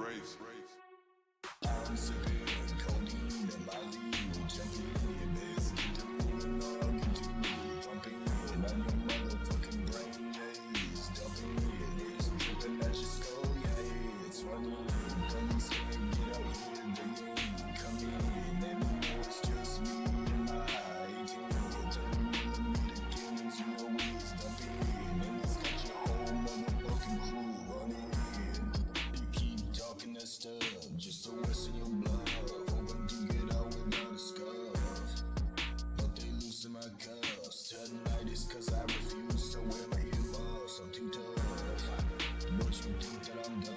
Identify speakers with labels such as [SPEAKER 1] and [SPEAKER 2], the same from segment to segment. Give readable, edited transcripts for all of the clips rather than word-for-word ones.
[SPEAKER 1] Race.
[SPEAKER 2] I'm sipping codeine and my lead jumping. Let's get to moving on, get to thumping on your motherfucking brain, yeah. It's dumping, it's dripping at your skull, yeah. It's running, come spin, get out here, baby. Come in, let me know it's just me and my 18. 30mm cannons, you know it's dumping. And it's got your whole motherfucking crew running. You keep talking that stuff just to waste your blood, hoping to get out without a scuff. But they loosen my cuffs. Tonight is cause I refuse to wear my earbuds. I'm too tough. But you think that I'm dumb,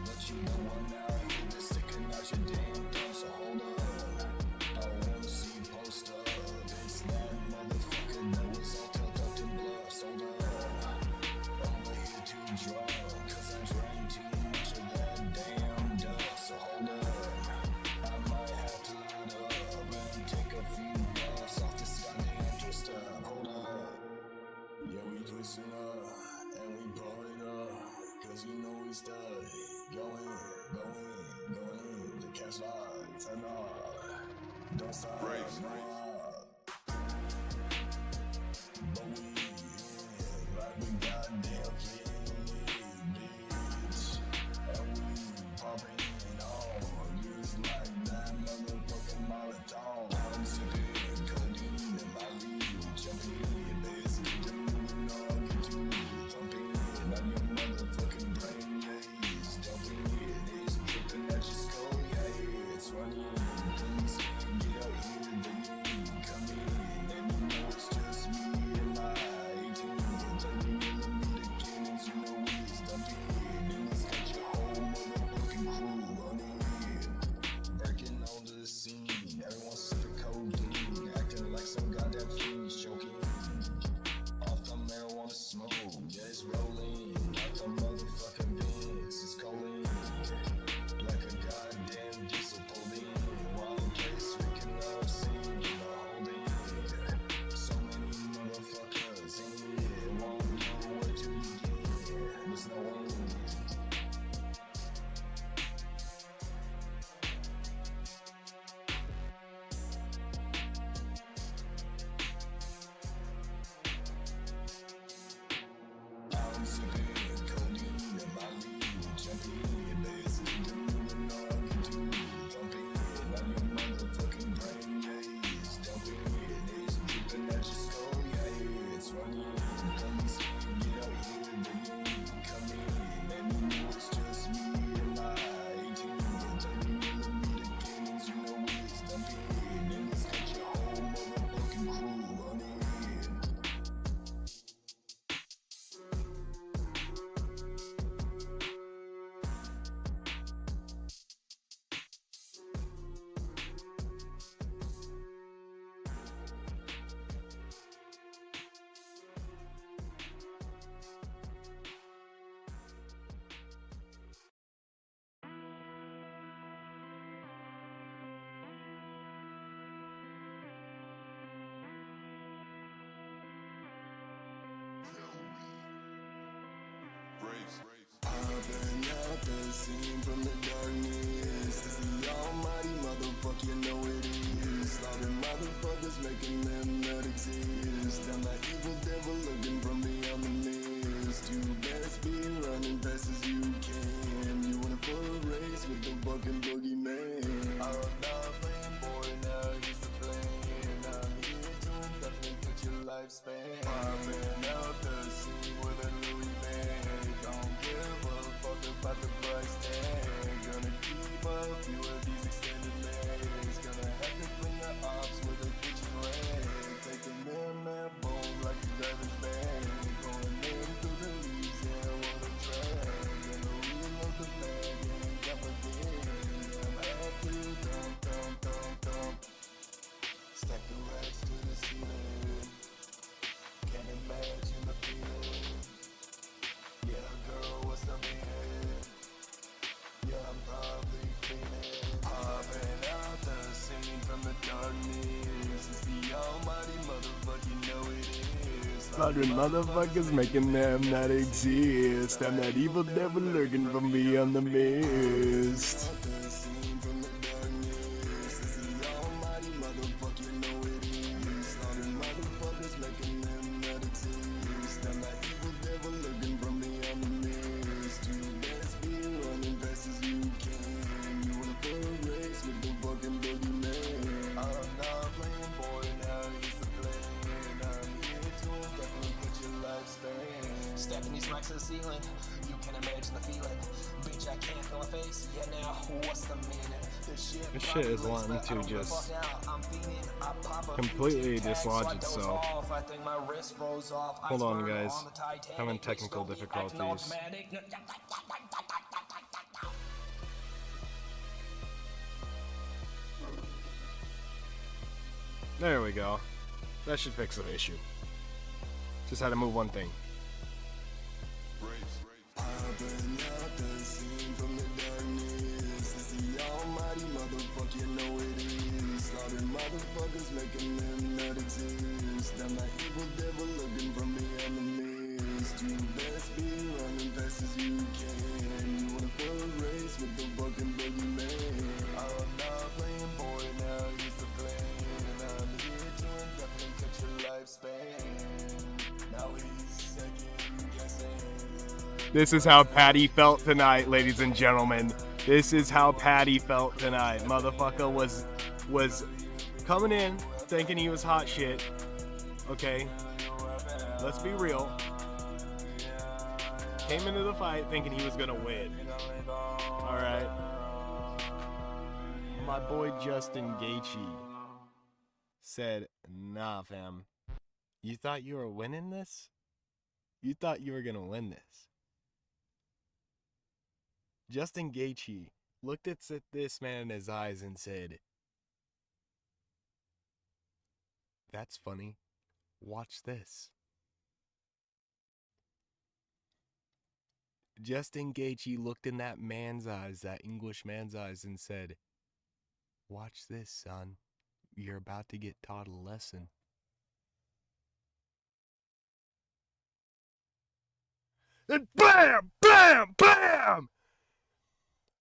[SPEAKER 2] but you know I'm out here just sticking out your damn thumb. So hold up, I wanna see you post up. It's that motherfucker that was all tucked up in bluffs. Hold up, over here too drunk, cause I drank too much of that damn dust. So hold up, I might have to light up and take a few puffs off this goddamn twist up. Hold up, yeah, we twisting up and we pull it up, cause you know we stuck. Going, the cash line, turn off, don't stop,
[SPEAKER 1] Race.
[SPEAKER 2] no. But we in like we goddamn fleet, bitch. And we popping on just like that motherfucking Molotov. I'm sipping codeine and my lead jumping. Let's get to moving on, get to thumping on your motherfucking brain, yeah. It's dumping, it's dripping at your skull, yeah. It's running, come spin, get out here, baby. Come in, let me know it's just me and my 18. 30mm cannons, you know it's dumping. And it's got your whole motherfucking crew running. Breaking onto the scene, everyone sipping codeine, acting like some goddamn fiend, choking off the marijuana smoke. Yeah, it's rolling out the motherfucking vents. It's calling like a goddamn diesel pulled in. Wild place, waking up, seeing the holding. So many motherfuckers in here won't know where to begin. There's no end. I'm sipping codeine and my lead jumping. Let's get to moving on, get to thumping on your motherfucking brain, yeah. It's dumping, it's dripping at your skull, yeah. It's running, come spin, get out here, baby. Come in, let me know it's just me and my 18. 30mm cannons, you know it's dumping. And it's got your whole motherfucking crew running.
[SPEAKER 1] Race.
[SPEAKER 2] I've been out the scene from the darkness. It's the almighty motherfucker, you know it is. Slaughtering motherfuckers, making them not exist. I'm that evil devil looking from beyond the mist. You better speed running fast as you can. You wanna full race with the fucking boogeyman. I'm not playing boy, now here's the plan. I'm here to indefinitely cut your lifespan. I've been out the scene with a Louis bag. Don't give a fuck about the price tag. Gonna keep a few of these extended legs. Gonna have to clean the ops with a kitchen rag. Taking them that bone like a garbage bag. Going in through the leaves, yeah, what a drag. Gonna reload the bag and jump again. I'm happy, dump. Stack the racks to the ceiling. Can't imagine the feeling. Yeah, girl, what's the meaning? Yeah, I'm probably feeling. I've been out the scene from the darkness. It's the almighty motherfucker, you know it is. Slaughtering motherfuckers, making them not exist. I'm that evil devil lurking from beyond the mist.
[SPEAKER 1] confused.
[SPEAKER 2] Stacking these racks to the ceiling, you can imagine the feeling. Bitch, I can't feel my face. Yeah, now what's the meaning?
[SPEAKER 1] This shit is wanting to just completely dislodge itself. Hold on, guys. Having technical difficulties. There we go. That should fix the issue. Just had to move one thing.
[SPEAKER 2] Motherfuckers making them not exist. I'm that evil devil looking from the enemies. To best be running fast as you can. You wanna full race with the fucking boogeyman. I'm not playing boy now, he's the plan. I'm here to indefinitely cut your lifespan. Now he's second guessing.
[SPEAKER 1] This is how Patty felt tonight, ladies and gentlemen. This is how Patty felt tonight. Motherfucker was coming in thinking he was hot shit. Okay, let's be real. Came into the fight thinking he was gonna win. Alright. My boy Justin Gaethje said, nah fam, you thought you were winning this? You thought you were gonna win this. Justin Gaethje looked at this man in his eyes and said, that's funny. Watch this. Justin Gaethje looked in that man's eyes, that English man's eyes, and said, watch this, son. You're about to get taught a lesson. Then bam, bam, bam!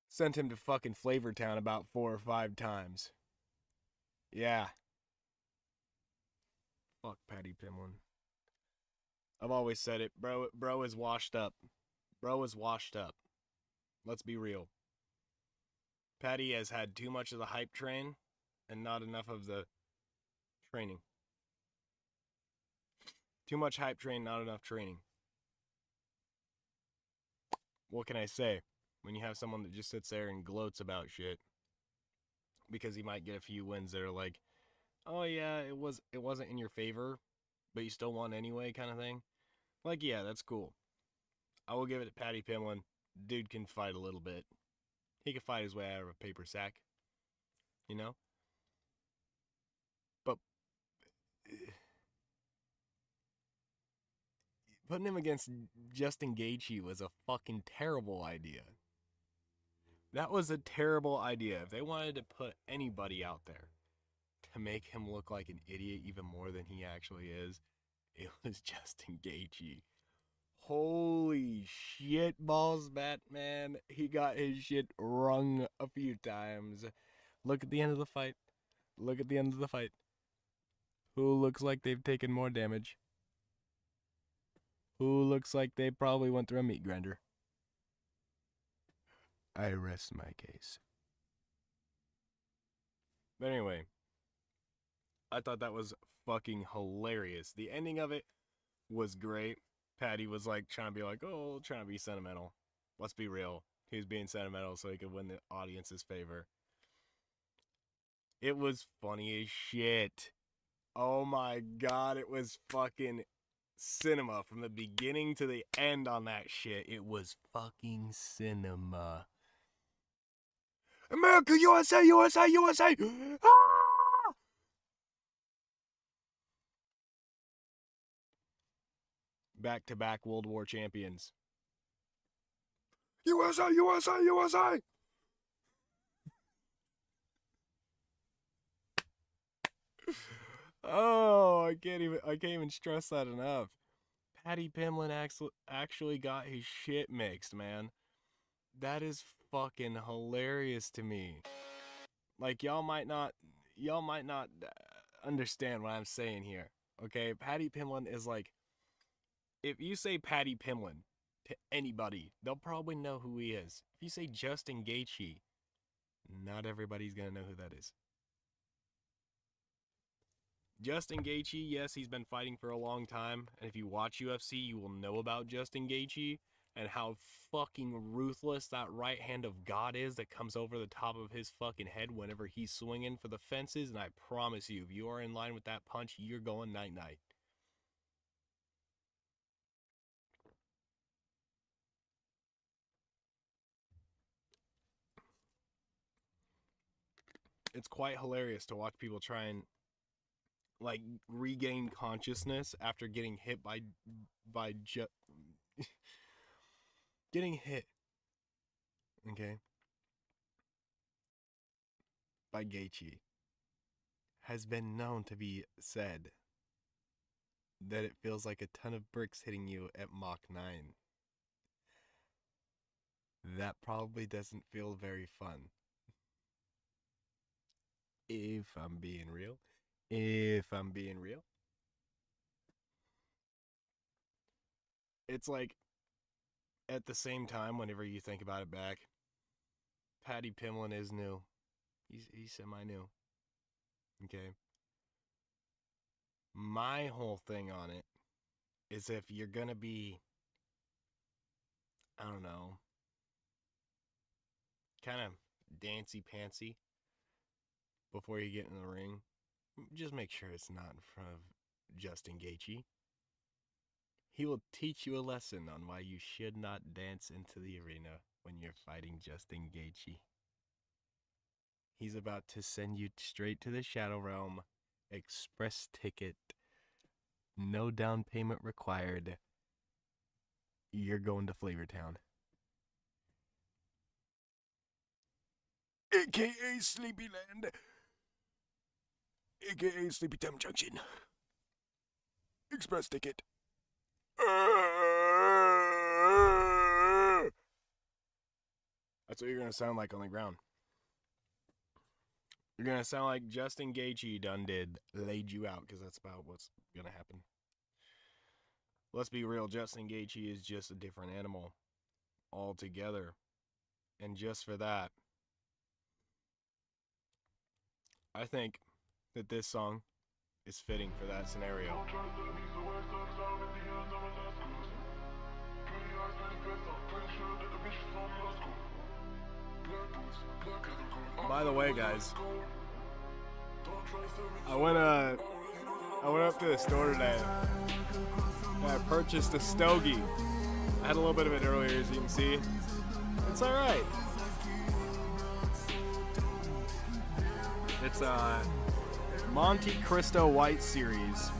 [SPEAKER 1] Sent him to fucking Flavortown about 4 or 5 times. Yeah. Fuck Patty Pimblin. I've always said it, bro is washed up. Bro is washed up. Let's be real. Patty has had too much of the hype train and not enough of the training. Too much hype train, not enough training. What can I say? When you have someone that just sits there and gloats about shit because he might get a few wins that are like, oh yeah, it wasn't in your favor, but you still won anyway, kind of thing. Like, yeah, that's cool. I will give it to Patty Pimblin. Dude can fight a little bit. He can fight his way out of a paper sack, you know. But putting him against Justin Gaethje was a fucking terrible idea. That was a terrible idea. If they wanted to put anybody out there to make him look like an idiot even more than he actually is, it was Justin Gaethje. Holy shit balls, Batman. He got his shit wrung a few times. Look at the end of the fight. Look at the end of the fight. Who looks like they've taken more damage? Who looks like they probably went through a meat grinder? I rest my case. But anyway, I thought that was fucking hilarious. The ending of it was great. Patty was like trying to be like, oh, trying to be sentimental. Let's be real. He was being sentimental so he could win the audience's favor. It was funny as shit. Oh my god, it was fucking cinema from the beginning to the end on that shit. It was fucking cinema. America, USA, USA, USA! Ah! Back-to-back World War champions. USA, USA, USA! Oh, I can't even stress that enough. Patty Pimblin actually got his shit mixed, man. That is fucking hilarious to me. Like, y'all might not understand what I'm saying here. Okay, Paddy Pimblin is like, if you say Paddy Pimblin to anybody, they'll probably know who he is. If you say Justin Gaethje, not everybody's gonna know who that is. Justin Gaethje, yes, he's been fighting for a long time, and if you watch UFC, you will know about Justin Gaethje and how fucking ruthless that right hand of God is that comes over the top of his fucking head whenever he's swinging for the fences, and I promise you, if you are in line with that punch, you're going night-night. It's quite hilarious to watch people try and like regain consciousness after getting hit by getting hit, okay, by Gaethje has been known to be said that it feels like a ton of bricks hitting you at Mach 9. That probably doesn't feel very fun. If I'm being real. It's like, at the same time, whenever you think about it back, Paddy Pimblin is new. He's semi-new. Okay? My whole thing on it is if you're gonna be, I don't know, kind of dancy-pantsy before you get in the ring, just make sure it's not in front of Justin Gaethje. He will teach you a lesson on why you should not dance into the arena when you're fighting Justin Gaethje. He's about to send you straight to the Shadow Realm. Express ticket. No down payment required. You're going to Flavortown. AKA Sleepyland. AKA Sleepy Time Junction. Express ticket. That's what you're going to sound like on the ground. You're going to sound like Justin Gaethje done did, laid you out, because that's about what's going to happen. Let's be real, Justin Gaethje is just a different animal altogether. And just for that, I think that this song is fitting for that scenario. By the way, guys, I went up to the store today and I purchased a stogie. I had a little bit of it earlier, as you can see. It's alright. It's a Monte Cristo White Series.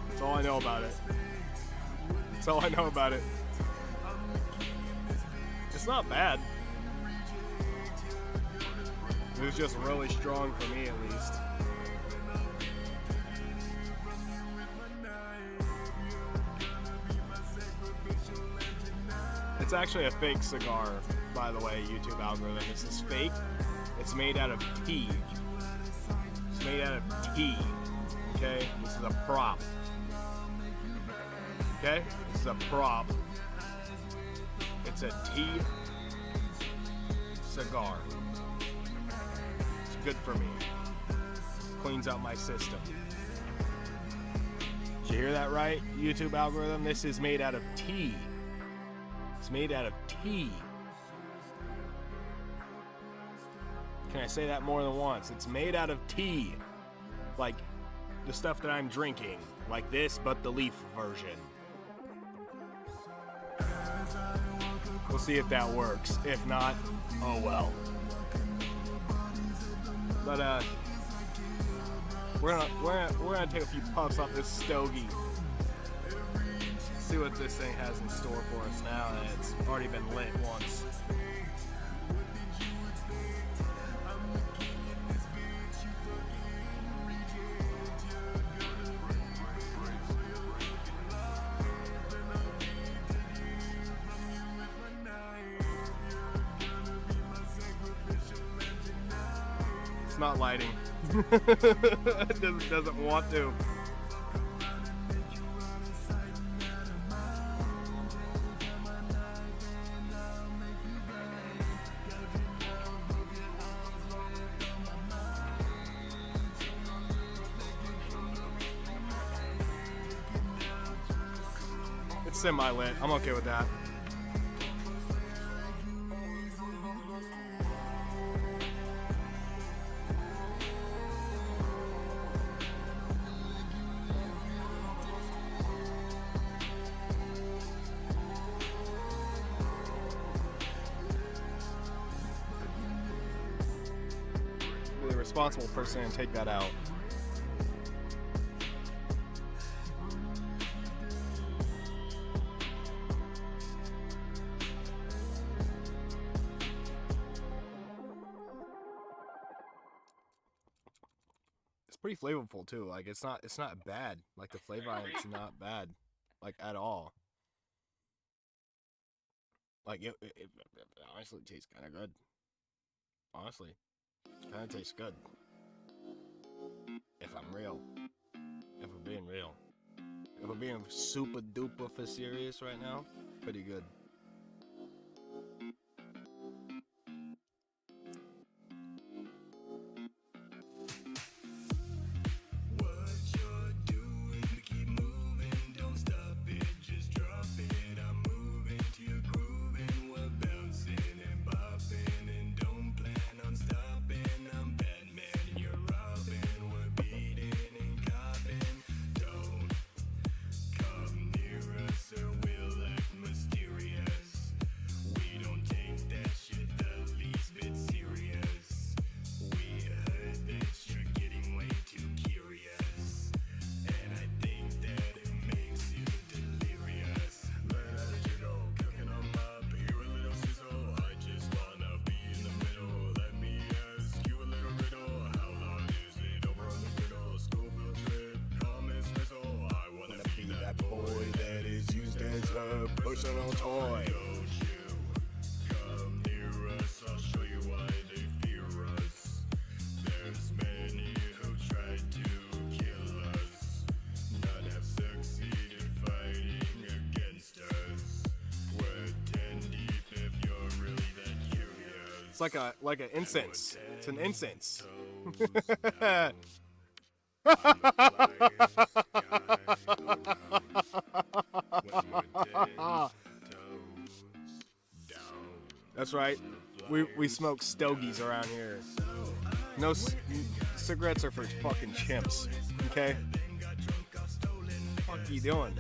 [SPEAKER 1] That's all I know about it. That's all I know about it. It's not bad. It was just really strong for me, at least. It's actually a fake cigar, by the way, YouTube algorithm. This is fake. It's made out of tea. It's made out of tea. Okay? This is a prop. Okay? This is a prop. It's a tea cigar. It's good for me. Cleans out my system. Did you hear that right, YouTube algorithm? This is made out of tea. It's made out of tea. Can I say that more than once? It's made out of tea. Like the stuff that I'm drinking. Like this, but the leaf version. We'll see if that works. If not, oh well. But we're gonna take a few puffs off this stogie. See what this thing has in store for us now that it's already been lit once. It's not lighting. It doesn't want to. It's semi-lit. I'm okay with that. Be the responsible person and take that out. Pretty flavorful too. Like it's not bad. Like the flavor on it's not bad, like at all. Like it honestly tastes kind of good. Honestly, kind of tastes good. If I'm real, if we're being real, if we're being super duper for serious right now, pretty good. Personal toy.
[SPEAKER 2] Come near us, I'll show you why they fear us. There's many who tried to kill us. None have succeeded fighting against us. We're 10 deep if you're really that curious.
[SPEAKER 1] It's like an incense. It's an incense. That's right. We smoke stogies around here. No cigarettes are for fucking chimps. Okay? What the fuck are you doing?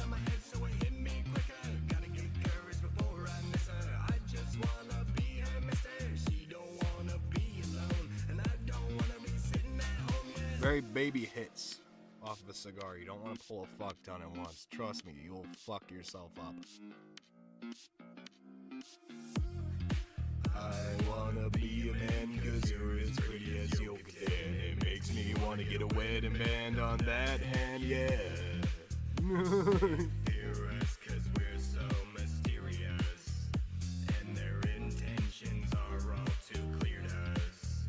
[SPEAKER 1] Very baby hits off of a cigar. You don't want to pull a fuck ton at once. Trust me, you'll fuck yourself up. I wanna be a man cause you're as pretty as you'll get. It makes me wanna get a wedding band on that hand, yeah. Fear us cause we're so mysterious, and their intentions are all too clear to us,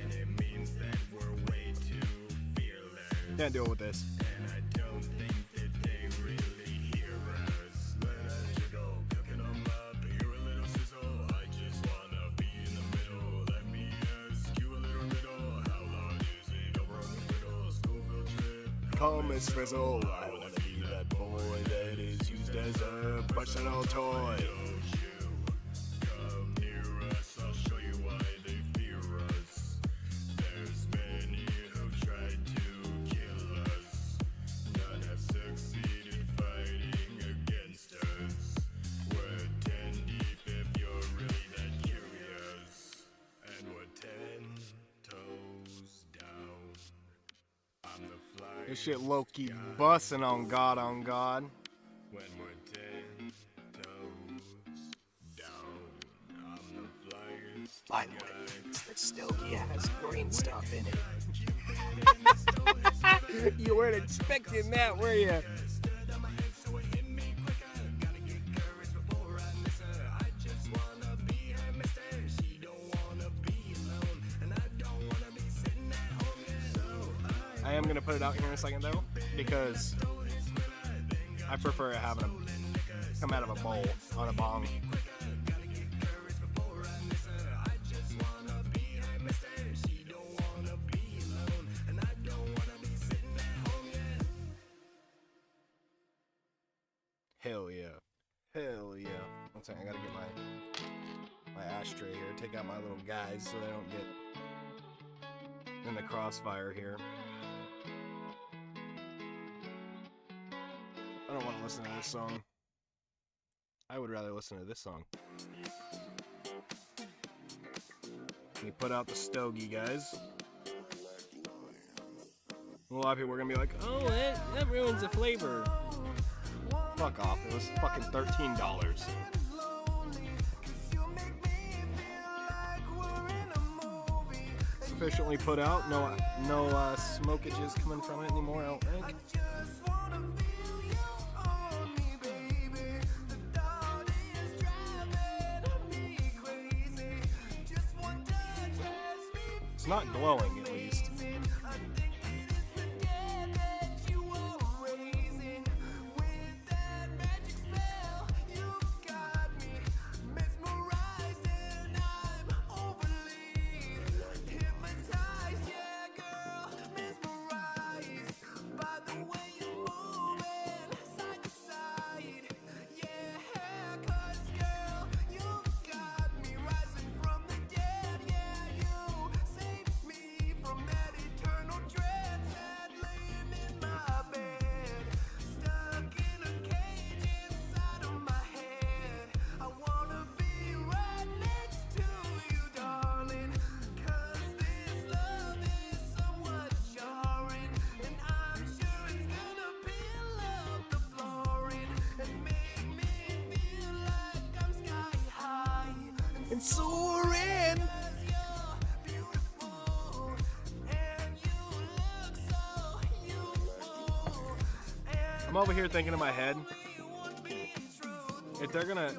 [SPEAKER 1] and it means that we're way too fearless. Can't deal with this. And I don't think that they really hear us. Let us jiggle, cooking them up, hear a little sizzle. I just wanna be in the middle. Let me ask you a little riddle. How long is it over on the middle? Schoolville trip. Come Miss Frizzle. I wanna be that boy that is used as a personal toy. Come near us, I'll show you why they fear us. There's many who tried to kill us. None have succeeded fighting against us. We're 10 deep if you're really that curious. And we're 10 toes down. I'm the fly. This shit low-key bussin' on God, on God.
[SPEAKER 2] When we're 10 toes down, I'm the flyest.
[SPEAKER 1] By the way, the stogie has green stuff in it. You weren't expecting that, were you? am going to put it out here in a second, though, because I prefer it having it come out of a bowl on a bong. Hell yeah. Hell yeah. One second, I gotta get my ashtray here. Take out my little guys so they don't get in the crossfire here. I don't want to listen to this song. I would rather listen to this song. We put out the stogie, guys. A lot of people are gonna be like, oh, that ruins the flavor. Fuck off. It was fucking $13. Sufficiently put out. No smokages coming from it anymore, I don't think. It's not glowing, at least. And soaring. I'm over here thinking in my head, if they're gonna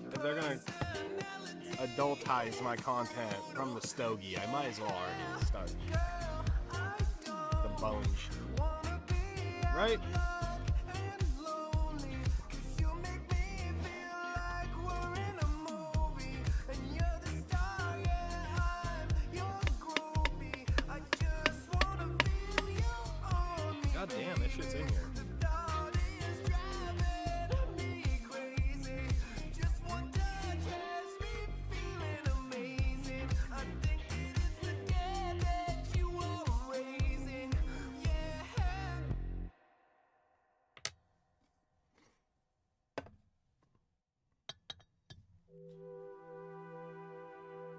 [SPEAKER 1] adultize my content from the stogie, I might as well already start the bones, right? God damn, this shit's in here.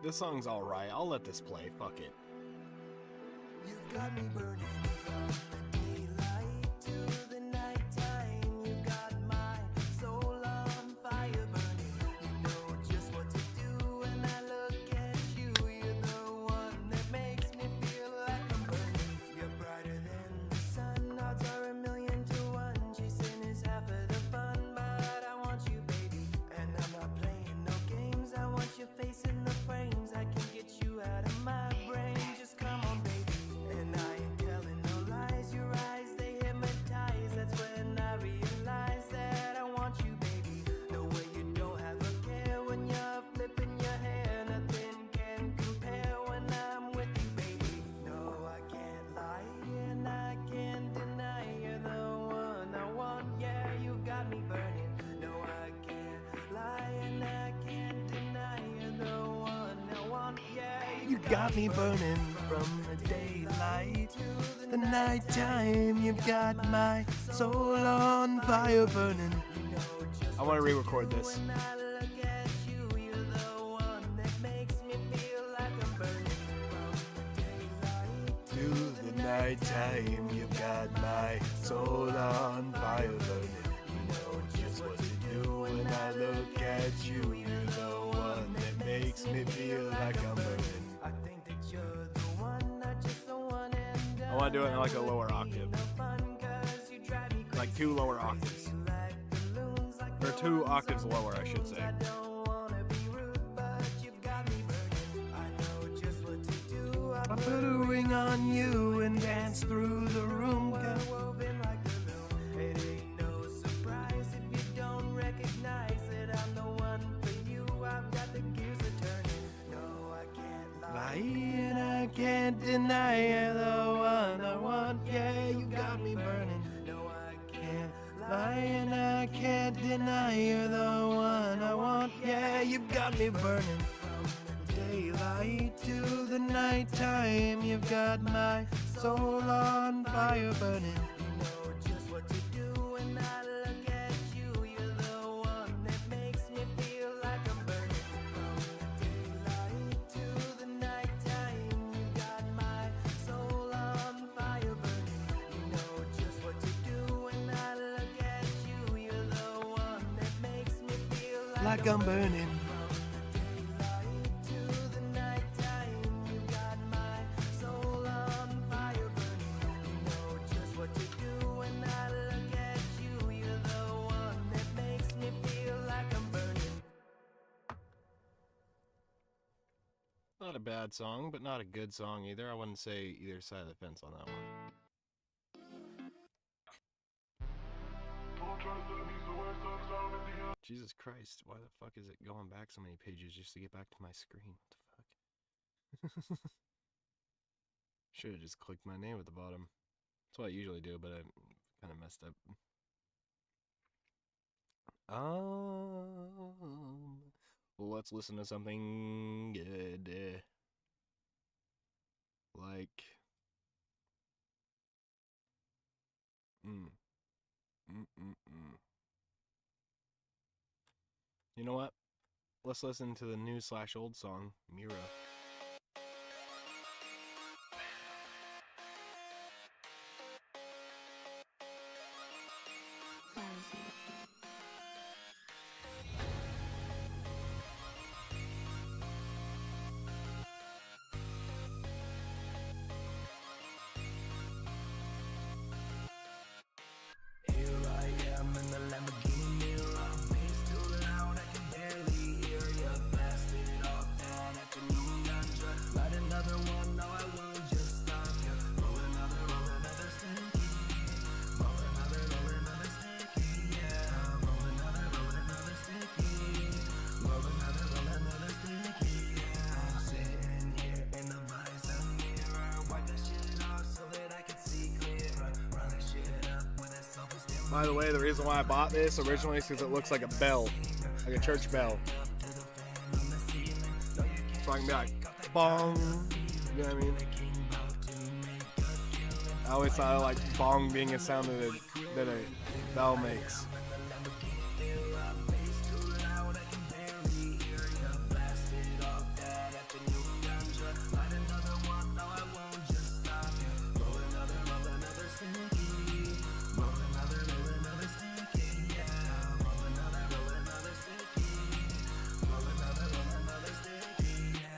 [SPEAKER 1] This song's alright. I'll let this play. Fuck it.
[SPEAKER 2] You've got me burning from the daylight to the nighttime. You've got my soul on fire burning. You know just what to do when I look at you. You're the one that makes me feel like I'm burning. You're brighter than the sun. Odds are 1,000,000 to 1. Chasing is half of the fun, but I want you, baby. And I'm not playing no games. I want your face in the frames. I can get you out of my brain. Just come on, baby. And I ain't telling no lies. Your eyes, they hypnotize. That's when I realize that I want you, baby. The way you don't have a care when you're flipping your hair. Nothing can compare when I'm with you, baby. No, I can't lie and I can't deny you're the one I want. Yeah, you got me burning. No, I can't lie and I can't deny you're the one I want. Yeah, you got me burning from the daylight to the nighttime. You've got my soul on fire burning.
[SPEAKER 1] I want to re-record this.
[SPEAKER 2] When I look at you, you're the one that makes me feel like I'm burning from the daylight
[SPEAKER 1] To the nighttime, you've got my soul on fire burning. You know just what to do when I look at you. You're the one that makes me feel like I'm burning.
[SPEAKER 2] I think that you're the one, not just the one and
[SPEAKER 1] I want to do it in like a lower octave.
[SPEAKER 2] fun, 'cause you drive me
[SPEAKER 1] Like 2 lower octaves.
[SPEAKER 2] like balloons, like
[SPEAKER 1] Or 2 octaves lower, I should say.
[SPEAKER 2] I don't wanna be rude, but you've got me burning. I know just what to do. I put a ring on you
[SPEAKER 1] and dance through the room.
[SPEAKER 3] Woven like a loom. It ain't no surprise if you don't recognize that I'm the one for you. I've got the gears a turning. No, I can't lie.
[SPEAKER 1] And I can't deny you're the one I want. Yeah, you got me burning.
[SPEAKER 3] No, I can't
[SPEAKER 1] Can't lie and I can't deny you're the one I want. Yeah, you've got me burning. From daylight to the nighttime, you've got my soul on fire burning.
[SPEAKER 3] You know just what to do when I look at you. You're the one that makes me feel like I'm burning. From daylight to the nighttime, you got my soul on fire burning. You know just what to do when I look at you. You're the one that makes me feel
[SPEAKER 1] Like I'm burning.
[SPEAKER 3] daylight to the nighttime, you got my soul on fire burning. You know just what to do when I look at you. You're the one that makes me feel like I'm burning.
[SPEAKER 1] Not a bad song, but not a good song either. I wouldn't say either side of the fence on that one. Jesus Christ, why the fuck is it going back so many pages just to get back to my screen? What the fuck? Should have just clicked my name at the bottom. That's what I usually do, but I kind of messed up. Let's listen to something good. Like, You know what? Let's listen to the new/old song, Mira.
[SPEAKER 3] Here I am in the Lamborghini mirror. Bass too loud, I can barely hear ya. Blasted off that afternoon ganja. Light another one, no I won't just stop ya. Roll another sticky. Roll another sticky, yeah. Roll another sticky. Roll another sticky, yeah. I'm sitting here in the visor mirror. Wipe that shit off so that I can see clearer. Run that shit up with a self-esteem.
[SPEAKER 1] By the way, the reason why I bought this originally is because it looks like a bell, like a church bell. So I can be like, bong. You know what I mean? I always thought I like bong being a sound that a bell makes.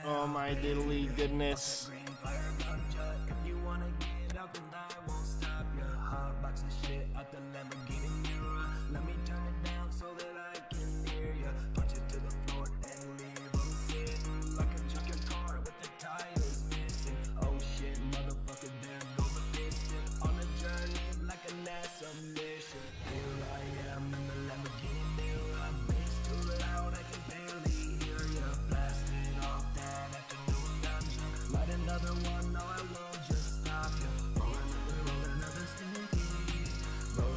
[SPEAKER 1] Oh my diddly goodness.
[SPEAKER 3] If you wanna get up and I won't stop ya. Hotbox the shit out the Lamborghini mirror. Let me turn it down so that I can hear ya. Punch it to the floor and leave 'em sitting like a junker car with the tires missing. Oh shit, motherfucker, there goes a piston. On a journey like a NASA mission. Here I am in the Lamborghini mirror. Bass too loud, I can barely hear ya. Blasted off that afternoon ganja. Light another one, no I won't just stop ya. Roll another sticky. Roll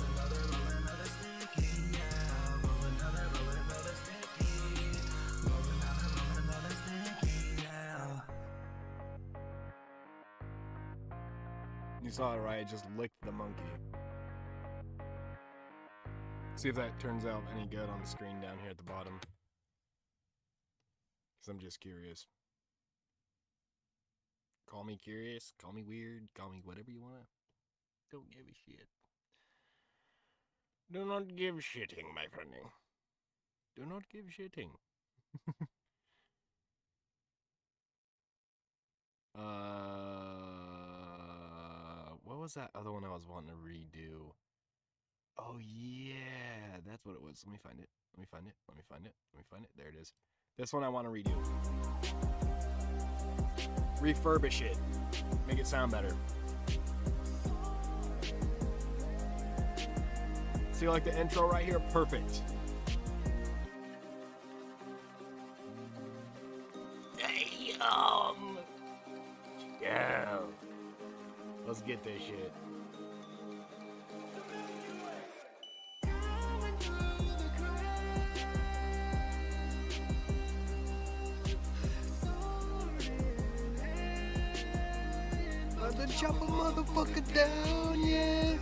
[SPEAKER 3] another sticky, yeah. Roll another sticky. Roll another sticky, yeah.
[SPEAKER 1] You saw it right, it just licked the monkey. See if that turns out any good on the screen down here at the bottom. Because I'm just curious. Call me curious, call me weird, call me whatever you want to. Don't give a shit. Do not give shitting, my friend. Do not give shitting. What was that other one I was wanting to redo? Oh yeah, that's what it was. Let me find it. Let me find it. Let me find it. Let me find it. There it is. This one I want to redo. Refurbish it. Make it sound better. See, like the intro right here? Perfect. Damn! Yeah. Let's get this shit. About to chop a motherfucker down, yeah.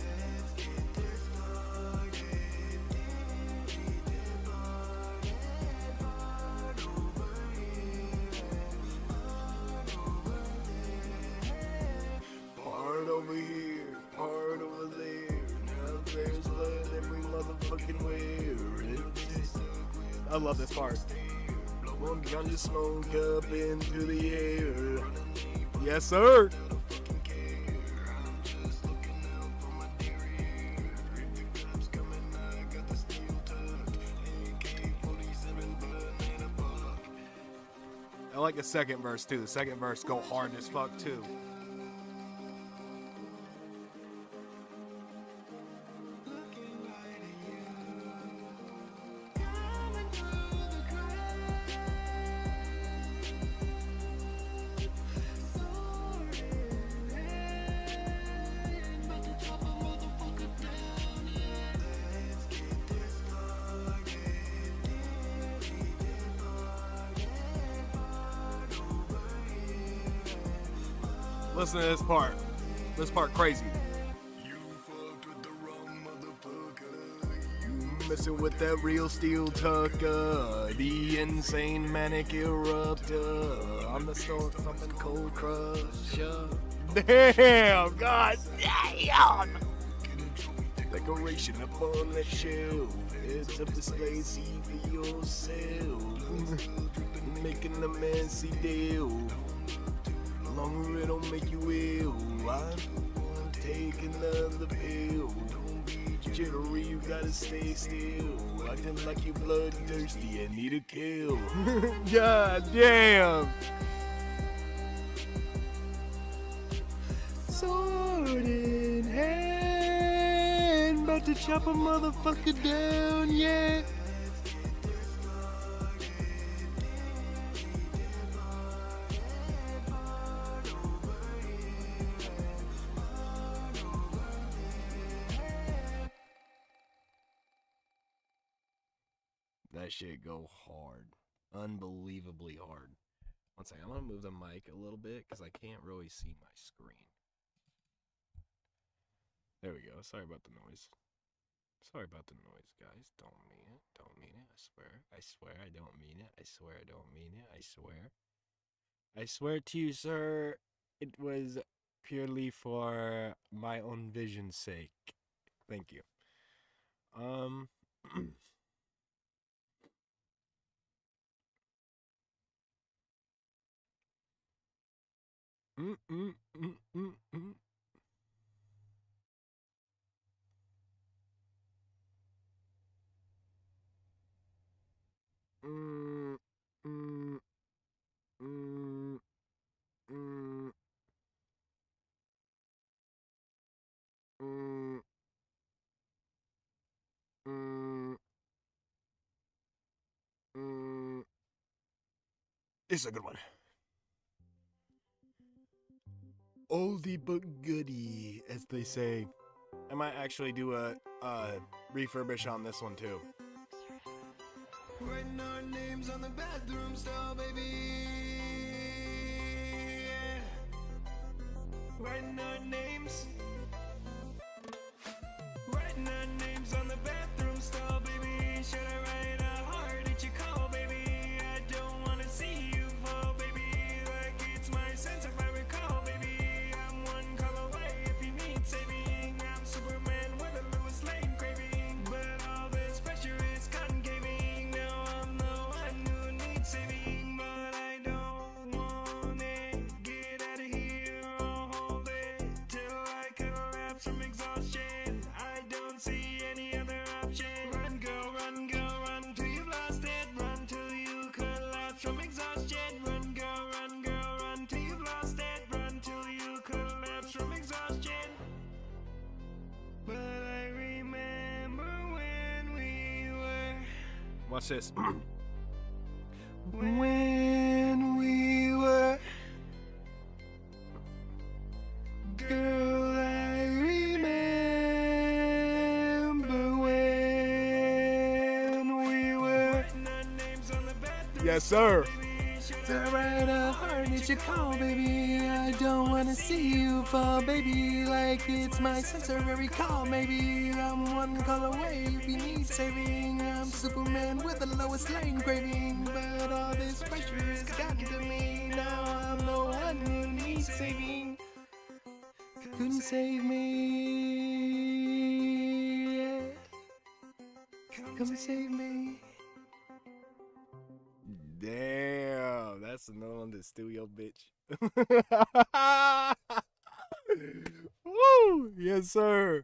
[SPEAKER 1] Part over here, part over there. Now there's blood every motherfucking where. I love this part. One ganja smoke up into the air. Yes, sir. I like the second verse too. The second verse go hard as fuck too. Listen to this part. This part crazy.
[SPEAKER 2] You fucked with the wrong motherfucker. You
[SPEAKER 1] Messing with that real steel tucker. The insane manic eruptor. I'm the stone something cold crusher. Damn, god damn. Decoration up on the shelf. It's a display, see for yourself. Making the man see deal. Longer it don't make you ill. I'm taking another pill. Don't be jittery, you gotta stay still. Acting like you bloodthirsty and need a kill. God damn. Sword in hand, about to chop a motherfucker down, yeah. That shit go hard. Unbelievably hard. One second, I'm gonna move the mic a little bit because I can't really see my screen. There we go. Sorry about the noise. Sorry about the noise, guys. Don't mean it. Don't mean it. I swear. I swear I don't mean it. I swear I don't mean it. I swear. I swear to you, sir, it was purely for my own vision's sake. Thank you. This is a good one. Oldie but goodie, as they say. I might actually do a refurbish on this one too.
[SPEAKER 3] Writing our names on the bathroom stall, baby. Writing our names. Writing our names on the bathroom stall, baby. Should I write a heart at your call, baby? I don't wanna see you fall, baby. Like it's my sense if I recall, baby. I'm one call away if you need saving. I'm Superman with a Lois Lane craving, but all this pressure is concaving. Now I'm the one who needs saving, but I don't want it. Get out of here, I'll hold it till I collapse from exhaustion. I don't see any other option. Run, go, run till you've lost it. Run till you collapse from exhaustion. Run, go, run till you've lost it. Run till you collapse from exhaustion. But I remember when
[SPEAKER 1] Watch this. When we were, girl, I remember when we were. Yes, sir. The right heart needs you call, baby. I don't wanna see you fall, baby. Like it's my sensory call, maybe. I'm one call away if you need saving. I'm Superman with the lowest lane craving, but all this pressure has gotten to me. Now I'm the one who needs saving. Couldn't save me. Yeah. Come save me. Damn, that's another one to steal your bitch. Woo! Yes, sir.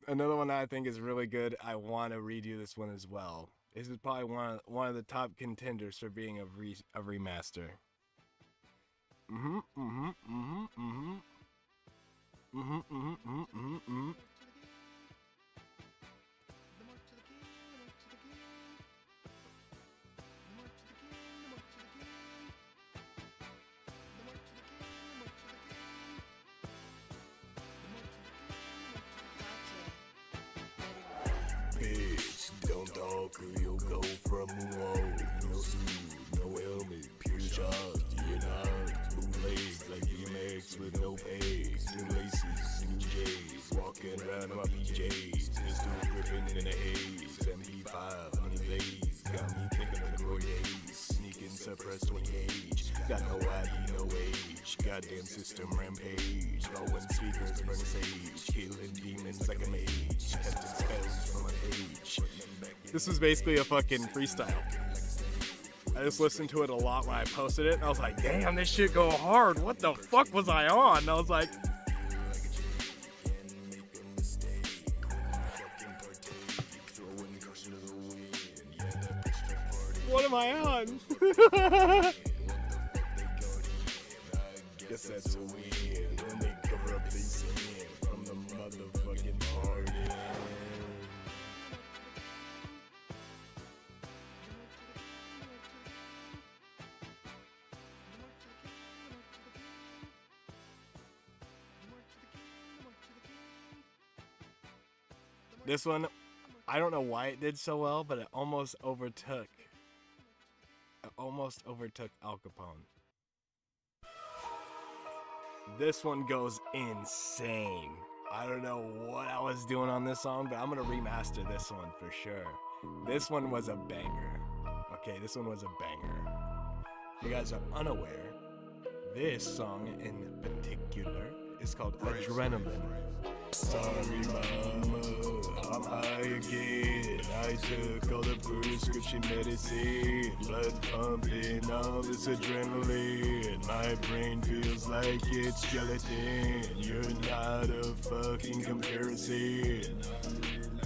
[SPEAKER 1] Another one that I think is really good. I want to redo this one as well. This is probably one of the top contenders for being a remaster.
[SPEAKER 2] Bitch, don't talk or you'll go from whoa. No suit, no helmet, pure shock. You're not bootleg like DMX with no pegs. New laces, new J's, walking around in my PJs. Pistol gripping in the haze. MP5, honey blaze, got me thinking of glory days. Sneaking, suppressed 20 gauge. Got no ID, no age. Goddamn system rampage. Blowing speakers, burning sage. Killing demons like a mage. Casting spells from a page.
[SPEAKER 1] This was basically a fucking freestyle. I just listened to it a lot when I posted it, and I was like, damn, this shit go hard. What the fuck was I on? And I was like, what am I on?
[SPEAKER 2] Guess that's weird when they cover up they sin from the motherfucking party.
[SPEAKER 1] This one, I don't know why it did so well, but it almost overtook Al Capone. This one goes insane. I don't know what I was doing on this song, but I'm gonna remaster this one for sure. This one was a banger. Okay, this one was a banger. If you guys are unaware, this song in particular is called Adrenaline.
[SPEAKER 2] Sorry, mama, I'm high again. I took all the prescription medicine, blood pumping, all this adrenaline. My brain feels like it's gelatin. You're not a fucking comparison.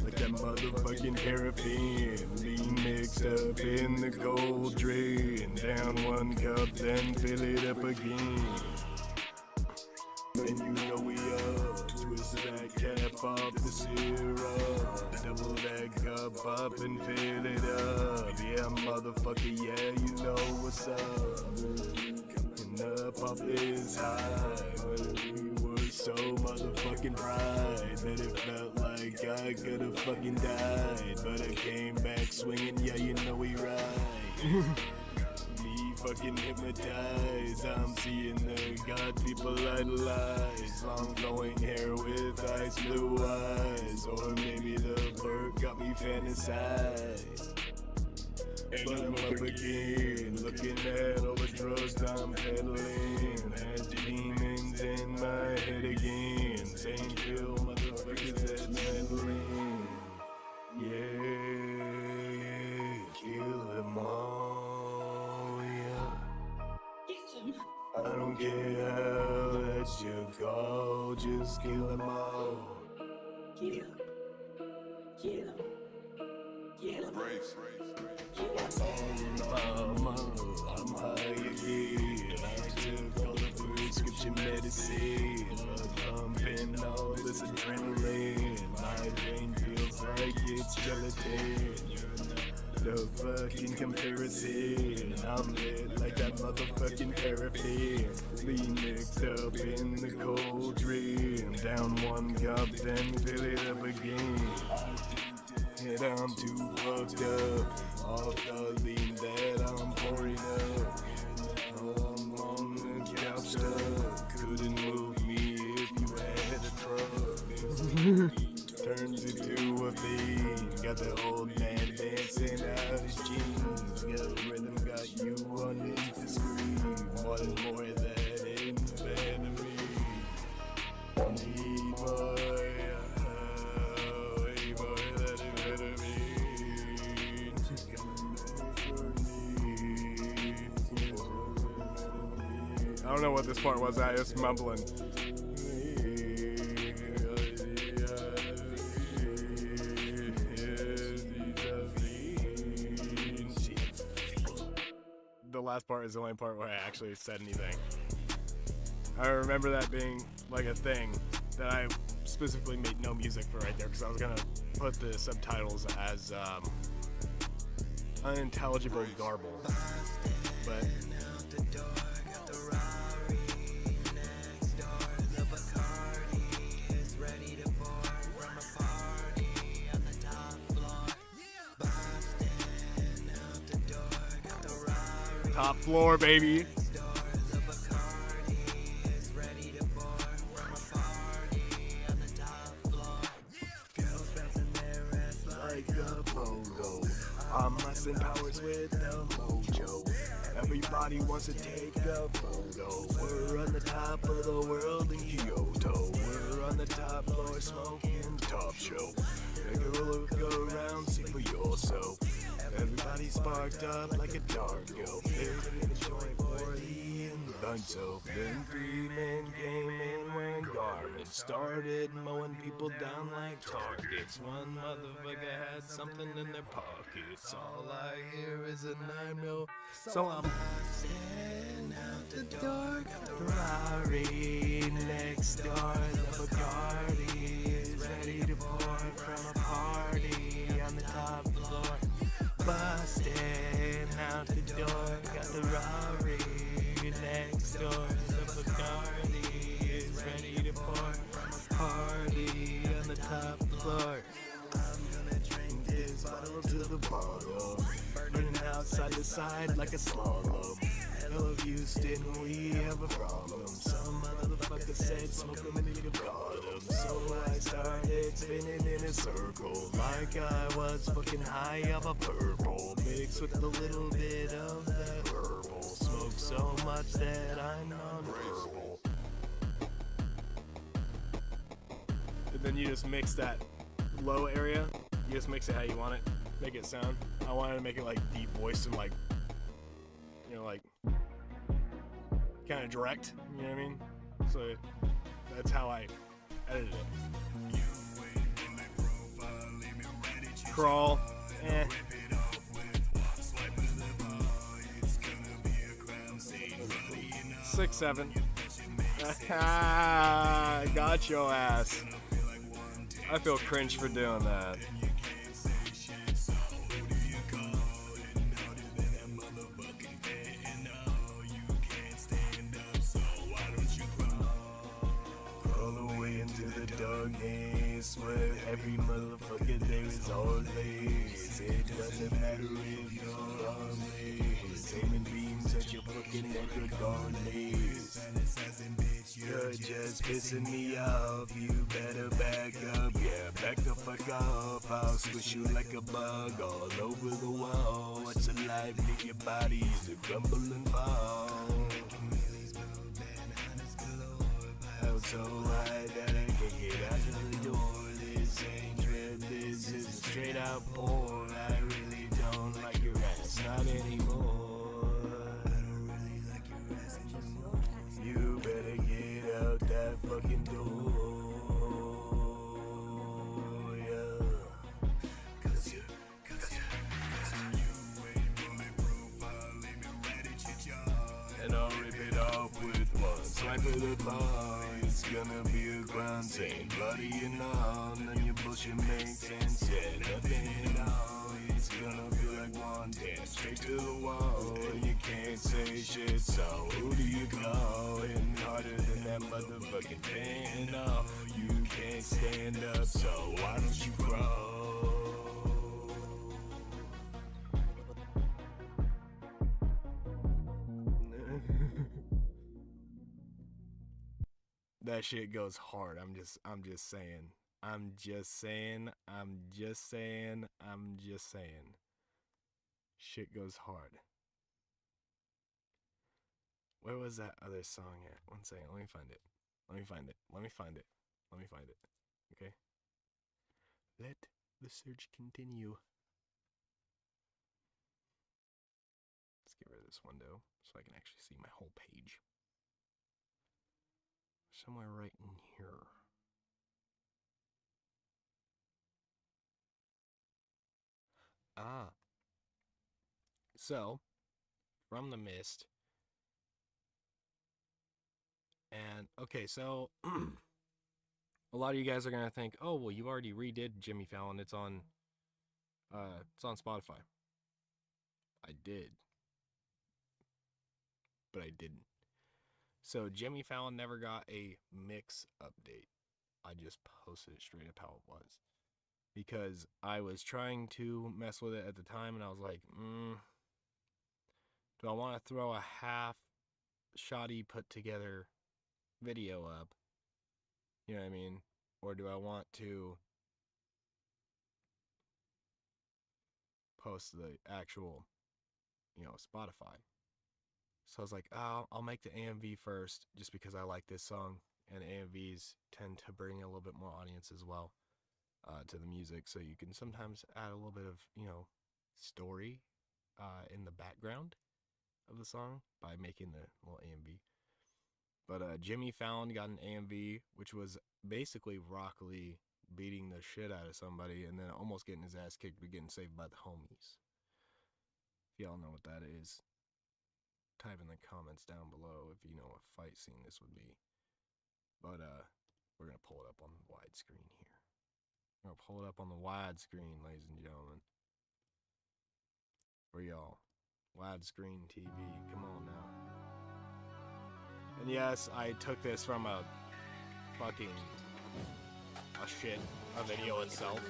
[SPEAKER 2] Like that motherfucking paraffin being mixed up in the cold drain. Down one cup, then fill it up again. And you know we up, twist that cap off the syrup, double that cup up and fill it up. Yeah, motherfucker, yeah, you know what's up. And the pop is high, but we were so motherfucking fried that it felt like I could've fucking died. But I came back swinging, yeah, you know we ride. Fucking hypnotized, I'm seeing the god people idolize. Long flowing hair with ice blue eyes, or maybe the bird got me fantasized. And I'm up again, looking at all the drugs I'm peddling. Had demons in my head again, saying kill motherfuckers that's meddling. Yeah, kill them all. I don't care how that you go, just kill them all.
[SPEAKER 3] Kill.
[SPEAKER 2] I'm high again. I took all the prescription medicine, but pumping all this adrenaline. My brain feels like it's gelatin. You're not a
[SPEAKER 1] no fucking comparison. I'm lit like that motherfucking paraffin. Lean mixed up in the cauldron. Down one cup, then fill it up again. And I'm too fucked up off the lean that I'm pouring up. I'm on the couch stuck. Couldn't move me if you had a truck. Turns into a thing. Got the old man dancing out his jeans. Got a rhythm, got you wanting to scream. Wanting more of that amphetamine. Need more, way more of that amphetamine. I don't know what this part was. I was mumbling. The last part is the only part where I actually said anything. I remember that being like a thing that I specifically made no music for right there because I was gonna put the subtitles as unintelligible garble, but top floor, baby. Like a pogo, I'm messing powers with the mojo. Everybody wants to take a photo. We're on the top of the world in Kyoto. We're on the top floor smoking top show. Take a look around, see for yourself. Everybody sparked up like a Dargo. There's a joint for the bunzo. Then 3 men came in wearing garments. Started mowing people down like targets. One motherfucker had something in their pockets. All I hear is a 9mm. So I'm standing out the door. Got the Ferrari next door. The Bacardi is ready to pour from a party on the top floor. Bustin' out the door, got the Rari next door. The Bacardi is ready to pour from a party on the top floor. I'm gonna drink this bottle to the bottom, burning outside the side like a slalom. Hello Houston, we have a problem. Some motherfucker said smoke them and you got them. So I started spinning in a circle like I was fucking high off a purple, mixed with a little bit of that herbal. Smoke so much that I'm non-verbal. And then you just mix that low area. You just mix it how you want it. Make it sound. I wanted to make it like deep voice and like, you know, like kind of direct, you know what I mean? So that's how I edited it. Crawl, 6'7". Got your ass. I feel cringe for doing that. Darkness where every motherfucker there is always. It doesn't matter if you're harmless. Aiming beams at your fucking neck regardless. You're just pissing me off. You better back up. Yeah, back the fuck off. I'll squish you like a bug all over the wall. What's alive in your body is a crumble and fall. So high that I can't get out of the door. This ain't dread, this is a straight out porn. I really don't like your ass, not anymore. I don't really like your ass anymore. You better get out that fucking door, yeah. Cause you ain't bulletproof, I'll leave it right at your jaw. And I'll rip it off with one swipe of the bar. It's gonna be a crime scene, bloody and all. None of your bullshit makes sense, yeah, nothing at all.
[SPEAKER 2] It's gonna feel like one dance straight to the wall. And you can't say shit, so who do you call? Hitting harder than that motherfucking piano. You can't stand up, so why don't you crawl?
[SPEAKER 1] That shit goes hard. I'm just saying. I'm just saying. Shit goes hard. Where was that other song at? One second. Let me find it. Okay. Let the search continue. Let's get rid of this window so I can actually see my whole page. Somewhere right in here. So, From the Mist. And, okay, so, a lot of you guys are going to think, oh, well, you already redid Jimmy Fallon. It's on Spotify. I did. But I didn't. So, Jimmy Fallon never got a mix update. I just posted it straight up how it was. Because I was trying to mess with it at the time, and I was like, do I want to throw a half shoddy put together video up? You know what I mean? Or do I want to post the actual, Spotify? So I was like, oh, I'll make the AMV first, just because I like this song, and AMVs tend to bring a little bit more audience as well to the music, so you can sometimes add a little bit of, story in the background of the song by making the little AMV. But Jimmy Fallon got an AMV, which was basically Rock Lee beating the shit out of somebody and then almost getting his ass kicked but getting saved by the homies. If y'all know what that is, type in the comments down below if you know what fight scene this would be. But we're going to pull it up on the widescreen here. We're going to pull it up on the widescreen, ladies and gentlemen. For y'all. Widescreen TV. Come on now. And yes, I took this from a video itself.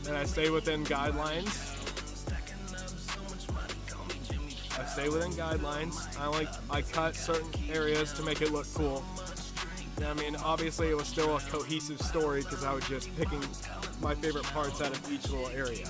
[SPEAKER 1] And I stay within guidelines. I cut certain areas to make it look cool. I mean, obviously it was still a cohesive story because I was just picking my favorite parts out of each little area.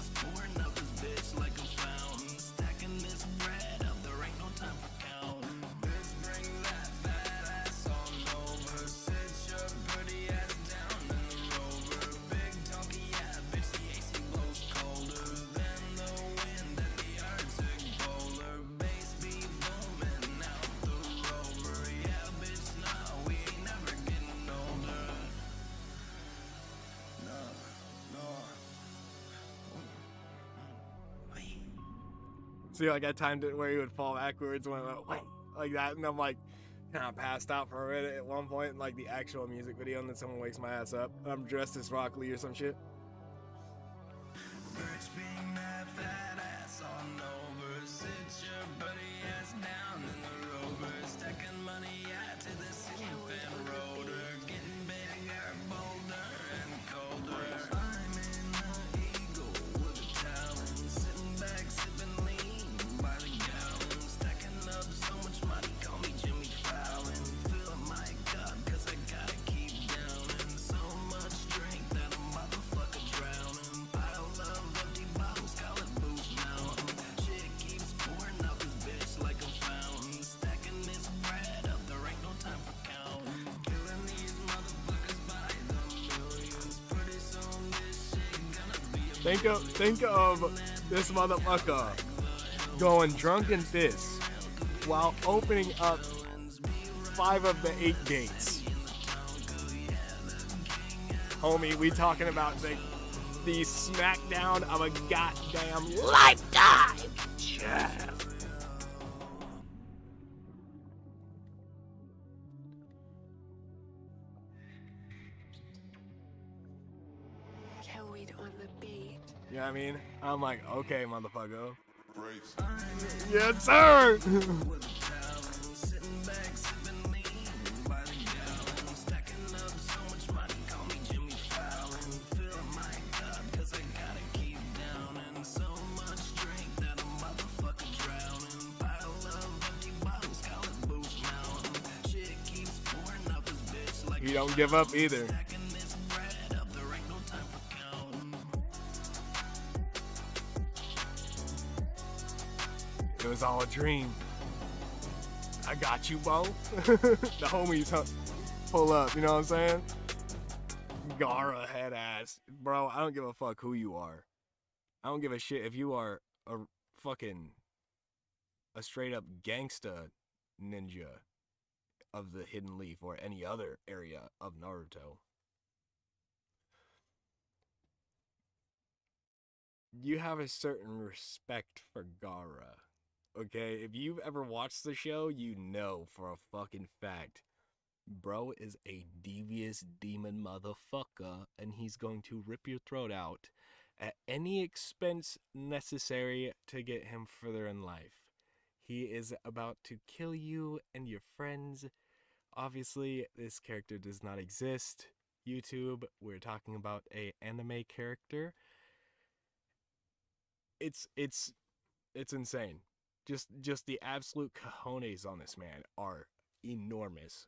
[SPEAKER 1] See, like I timed it where he would fall backwards when I went like that, and I'm like kind of passed out for a minute at one point in like the actual music video, and then someone wakes my ass up. I'm dressed as Rock Lee or some shit. Think of this motherfucker going drunken fist while opening up 5 of the 8 gates. Homie, we talking about the smackdown of a goddamn lifetime. Yeah. I mean? I'm like, okay, motherfucker.
[SPEAKER 2] Brace.
[SPEAKER 1] Yes, sir!
[SPEAKER 3] Sitting back, sipping lean by the gallon, stacking up so much money, call me Jimmy Fallon. Fill my cup, cause I gotta keep down, and so much drink that a motherfucker drowning. Pile of empty bottles, call it Boot Mountain. Shit keeps pouring up this bitch like
[SPEAKER 1] You don't give up either.
[SPEAKER 3] stacking this bread up, there ain't no time for counting.
[SPEAKER 1] It was all a dream. I got you, Bo. The homies pull up, you know what I'm saying? Gara head ass. Bro, I don't give a fuck who you are. I don't give a shit if you are a fucking a straight up gangsta ninja of the Hidden Leaf or any other area of Naruto. You have a certain respect for Gara. Okay, if you've ever watched the show, you know for a fucking fact. Bro is a devious demon motherfucker, and he's going to rip your throat out at any expense necessary to get him further in life. He is about to kill you and your friends. Obviously, this character does not exist. YouTube, we're talking about a anime character. It's insane. Just the absolute cojones on this man are enormous.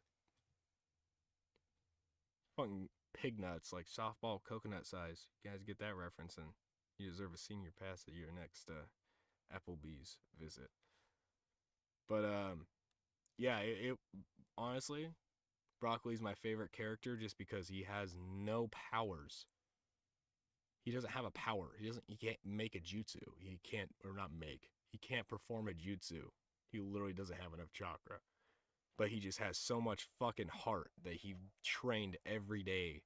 [SPEAKER 1] Fucking pig nuts, like softball coconut size. You guys get that reference, and you deserve a senior pass at your next Applebee's visit. But yeah, it honestly, Broccoli's my favorite character just because he has no powers. He doesn't have a power. He can't make a jutsu. He can't perform a jutsu. He literally doesn't have enough chakra. But he just has so much fucking heart that he trained every day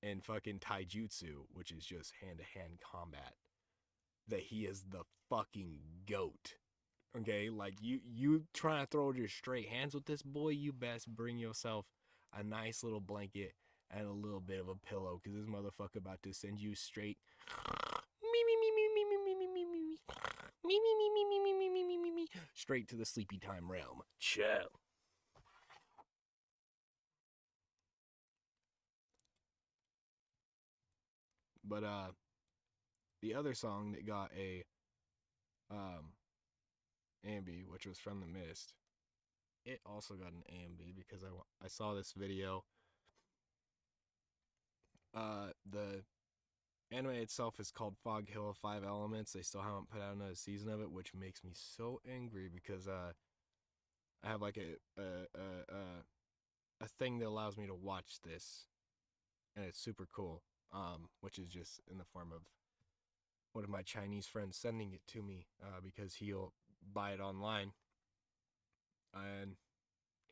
[SPEAKER 1] in fucking taijutsu, which is just hand-to-hand combat, that he is the fucking goat. Okay, like you trying to throw your straight hands with this boy, you best bring yourself a nice little blanket and a little bit of a pillow, because this motherfucker about to send you straight straight to the sleepy time realm. Chill. But the other song that got a AMB, which was From the Mist, it also got an AMB because I saw this video. The anime itself is called Fog Hill 5 Elements. They still haven't put out another season of it, which makes me so angry because I have like a thing that allows me to watch this, and it's super cool. Which is just in the form of one of my Chinese friends sending it to me because he'll buy it online, and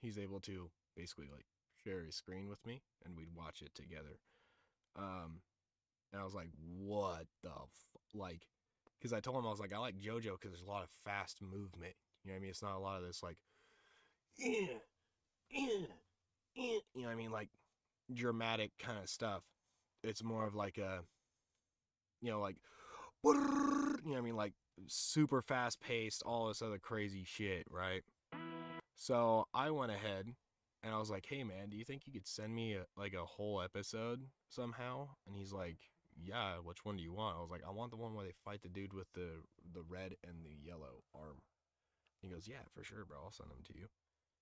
[SPEAKER 1] he's able to basically like share his screen with me, and we'd watch it together. And I was like, what the like, because I told him, I was like, I like JoJo because there's a lot of fast movement. You know what I mean? It's not a lot of this like, you know what I mean, like dramatic kind of stuff. It's more of like a, you know, like, you know what I mean, like super fast paced, all this other crazy shit, right? So I went ahead and I was like, hey man, do you think you could send me a whole episode somehow? And he's like, yeah, which one do you want? I was like, I want the one where they fight the dude with the red and the yellow arm. He goes, yeah, for sure, bro, I'll send them to you.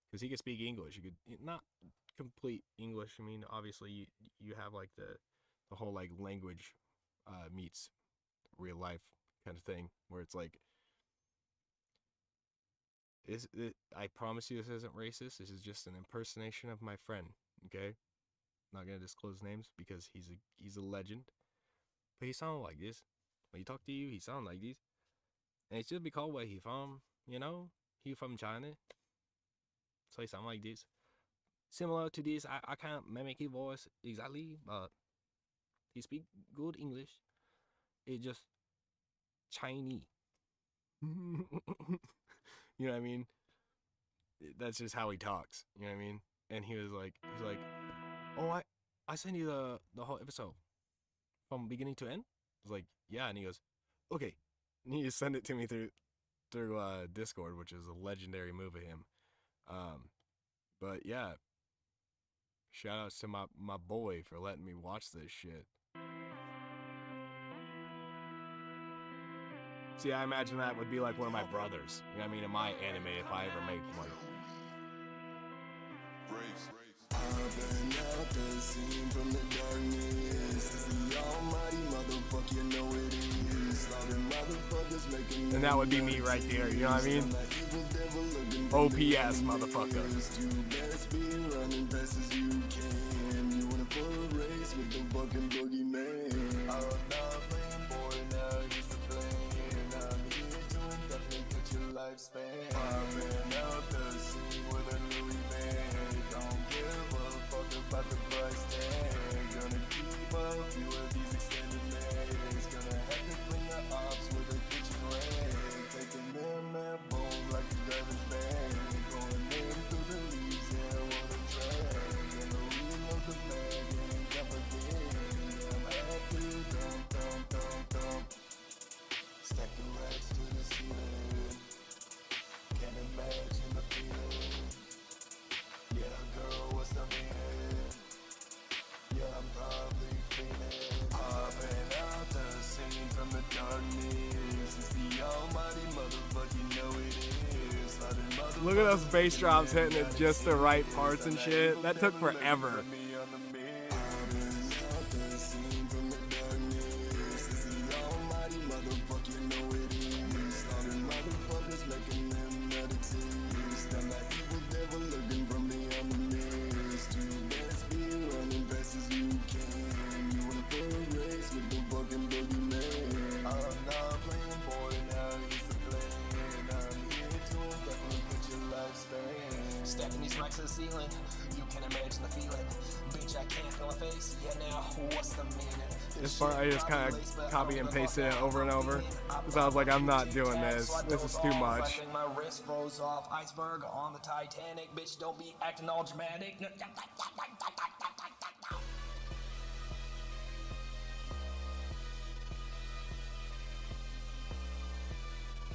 [SPEAKER 1] Because he could speak English. You could, not complete English. I mean, obviously you have like the whole like language meets real life kind of thing, where it's like, I promise you this isn't racist. This is just an impersonation of my friend. Okay, not gonna disclose names because he's a legend, but he sounded like this when he talked to you. He sounded like this, and it should be called where he from. You know, he from China, so he sound like this. Similar to this, I can't mimic his voice exactly, but he speak good English. It's just Chinese. You know what I mean? That's just how he talks. You know what I mean? And he's like, oh, I sent you the whole episode from beginning to end. was like, yeah, and he goes, okay. And he just sent it to me through Discord, which is a legendary move of him. But yeah, shout outs to my boy for letting me watch this shit. See, I imagine that would be like one of my brothers. You know what I mean? In my anime, if I ever make one.
[SPEAKER 2] I've been out the scene from the darkness. It's the almighty motherfucker, you know it is. Slaughtering motherfuckers making.
[SPEAKER 1] And that would be me right there, you know what I mean? OPS, motherfucker.
[SPEAKER 2] You best be running fast as you can. You wanna pull a race with the fucking boogeyman. I'm not playing boy, now he's the plan. I'm here to indefinitely cut your lifespan. I've been out the scene with a Louis man. Don't give a fuck about the price tag. Gonna keep a few of these extended legs. Gonna have to clean the ops with a kitchen rag. Take the man boom like a garbage bag. Going in through the leaves, yeah, what a drag. Gonna reload the mag and jump again. I'm happy, dump. Stacking racks to the ceiling. Can't imagine the feeling. Yeah, girl, what's the meaning? Yeah, I'm probably feeling. I've been out the scene from the darkness. It's the almighty motherfucker, you know it is. Slaughtering motherfuckers.
[SPEAKER 1] Look at those bass drops hitting at just the right parts and shit. That took forever.
[SPEAKER 2] I've been out the scene from the darkness. It's the almighty motherfucker, you know it is. Slaughtering motherfuckers, making them not exist. I'm that evil devil looking from beyond the mist. You best be running fast as you can. You wanna pull a race with the fucking boogeyman. I'm not playing boy, now he's the plan. I'm here to indefinitely cut your lifespan.
[SPEAKER 3] Stacking these racks to the ceiling, you can imagine the feeling. Bitch, I can't feel a face. Yeah, now what's the meaning?
[SPEAKER 1] This part I just kind of copy and pasted it over and over. Because I was like, I'm not doing this. This is too much.
[SPEAKER 3] My wrist froze off. Iceberg on the Titanic. Bitch, don't be acting all dramatic.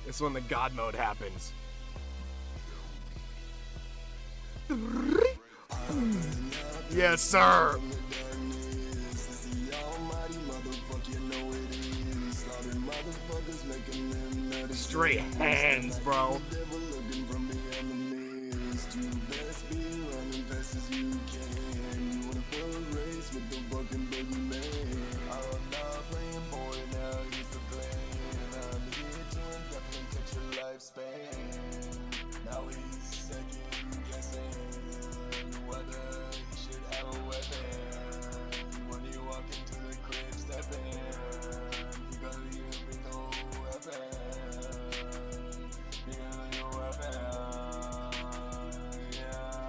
[SPEAKER 1] It's when the God mode happens. Yes, sir. Straight hands, bro.
[SPEAKER 2] Now he's second guessing whether he should have a weapon. When you walk into the crib, step in. You gotta leave with no weapon. You gotta leave no weapon. Yeah.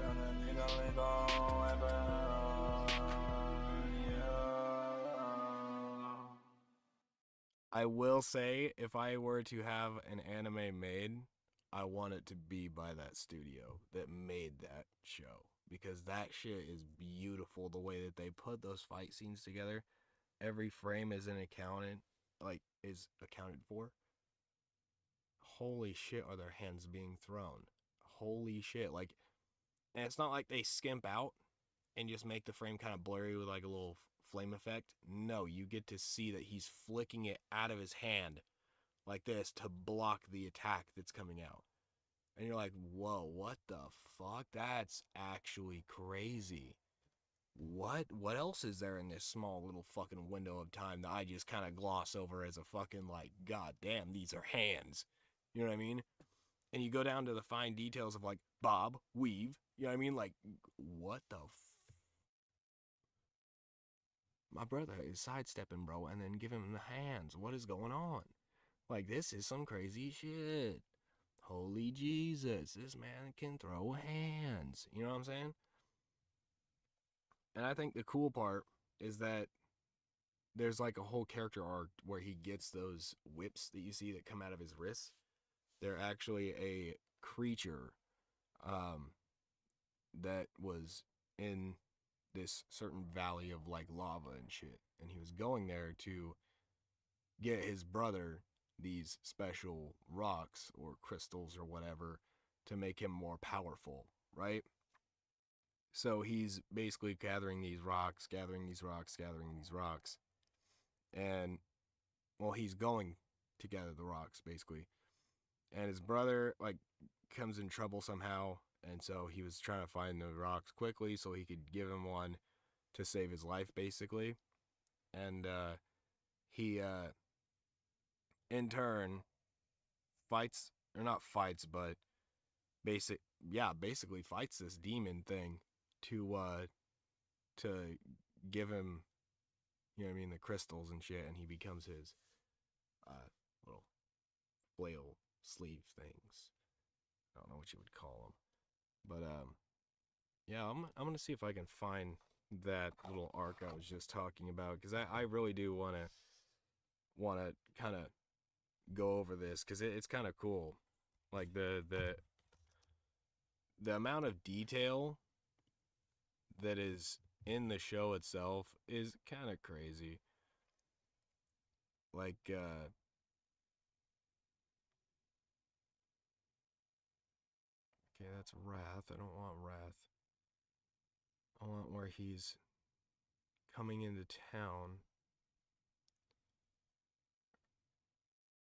[SPEAKER 2] Gonna need a little weapon. Yeah.
[SPEAKER 1] I will say, if I were to have an anime made, I want it to be by that studio that made that show. Because that shit is beautiful, the way that they put those fight scenes together. Every frame is is accounted for. Holy shit, are their hands being thrown. Holy shit. And it's not like they skimp out and just make the frame kind of blurry with like a little flame effect. No, you get to see that he's flicking it out of his hand like this to block the attack that's coming out. And you're like, whoa, what the fuck? That's actually crazy. What else is there in this small little fucking window of time that I just kind of gloss over as a fucking like, god damn, these are hands. You know what I mean? And you go down to the fine details of like bob, weave, you know what I mean? Like, what the my brother is sidestepping, bro, and then give him the hands. What is going on? Like, this is some crazy shit. Holy Jesus, this man can throw hands. You know what I'm saying? And I think the cool part is that there's like a whole character arc where he gets those whips that you see that come out of his wrists. They're actually a creature that was in this certain valley of like lava and shit, and he was going there to get his brother these special rocks or crystals or whatever to make him more powerful, right? So he's basically gathering these rocks, and well, he's going to gather the rocks basically, and his brother like comes in trouble somehow, and so he was trying to find the rocks quickly so he could give him one to save his life basically, and he in turn fights, or not fights, but basically fights this demon thing to give him, you know what I mean, the crystals and shit, and he becomes his little flail sleeve things. I don't know what you would call them, but yeah, I'm gonna see if I can find that little arc I was just talking about, because I really do want to kind of go over this, because it's kind of cool, like the amount of detail that is in the show itself is kind of crazy. Like okay, that's Wrath. I don't want Wrath. I want where he's coming into town.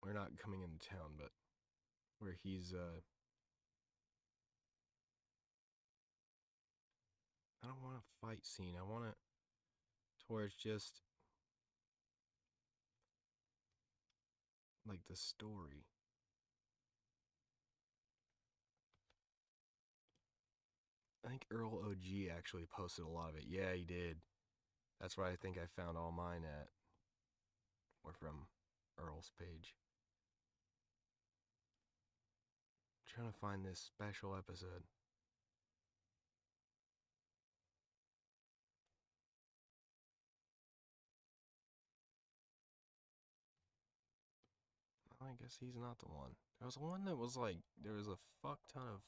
[SPEAKER 1] We're not coming into town, but where he's I don't want a fight scene. I want it to where it's just like the story. I think Earl OG actually posted a lot of it. Yeah, he did. That's where I think I found all mine at. Or from Earl's page. I'm trying to find this special episode. I guess he's not the one. There was one that was like, there was a fuck ton of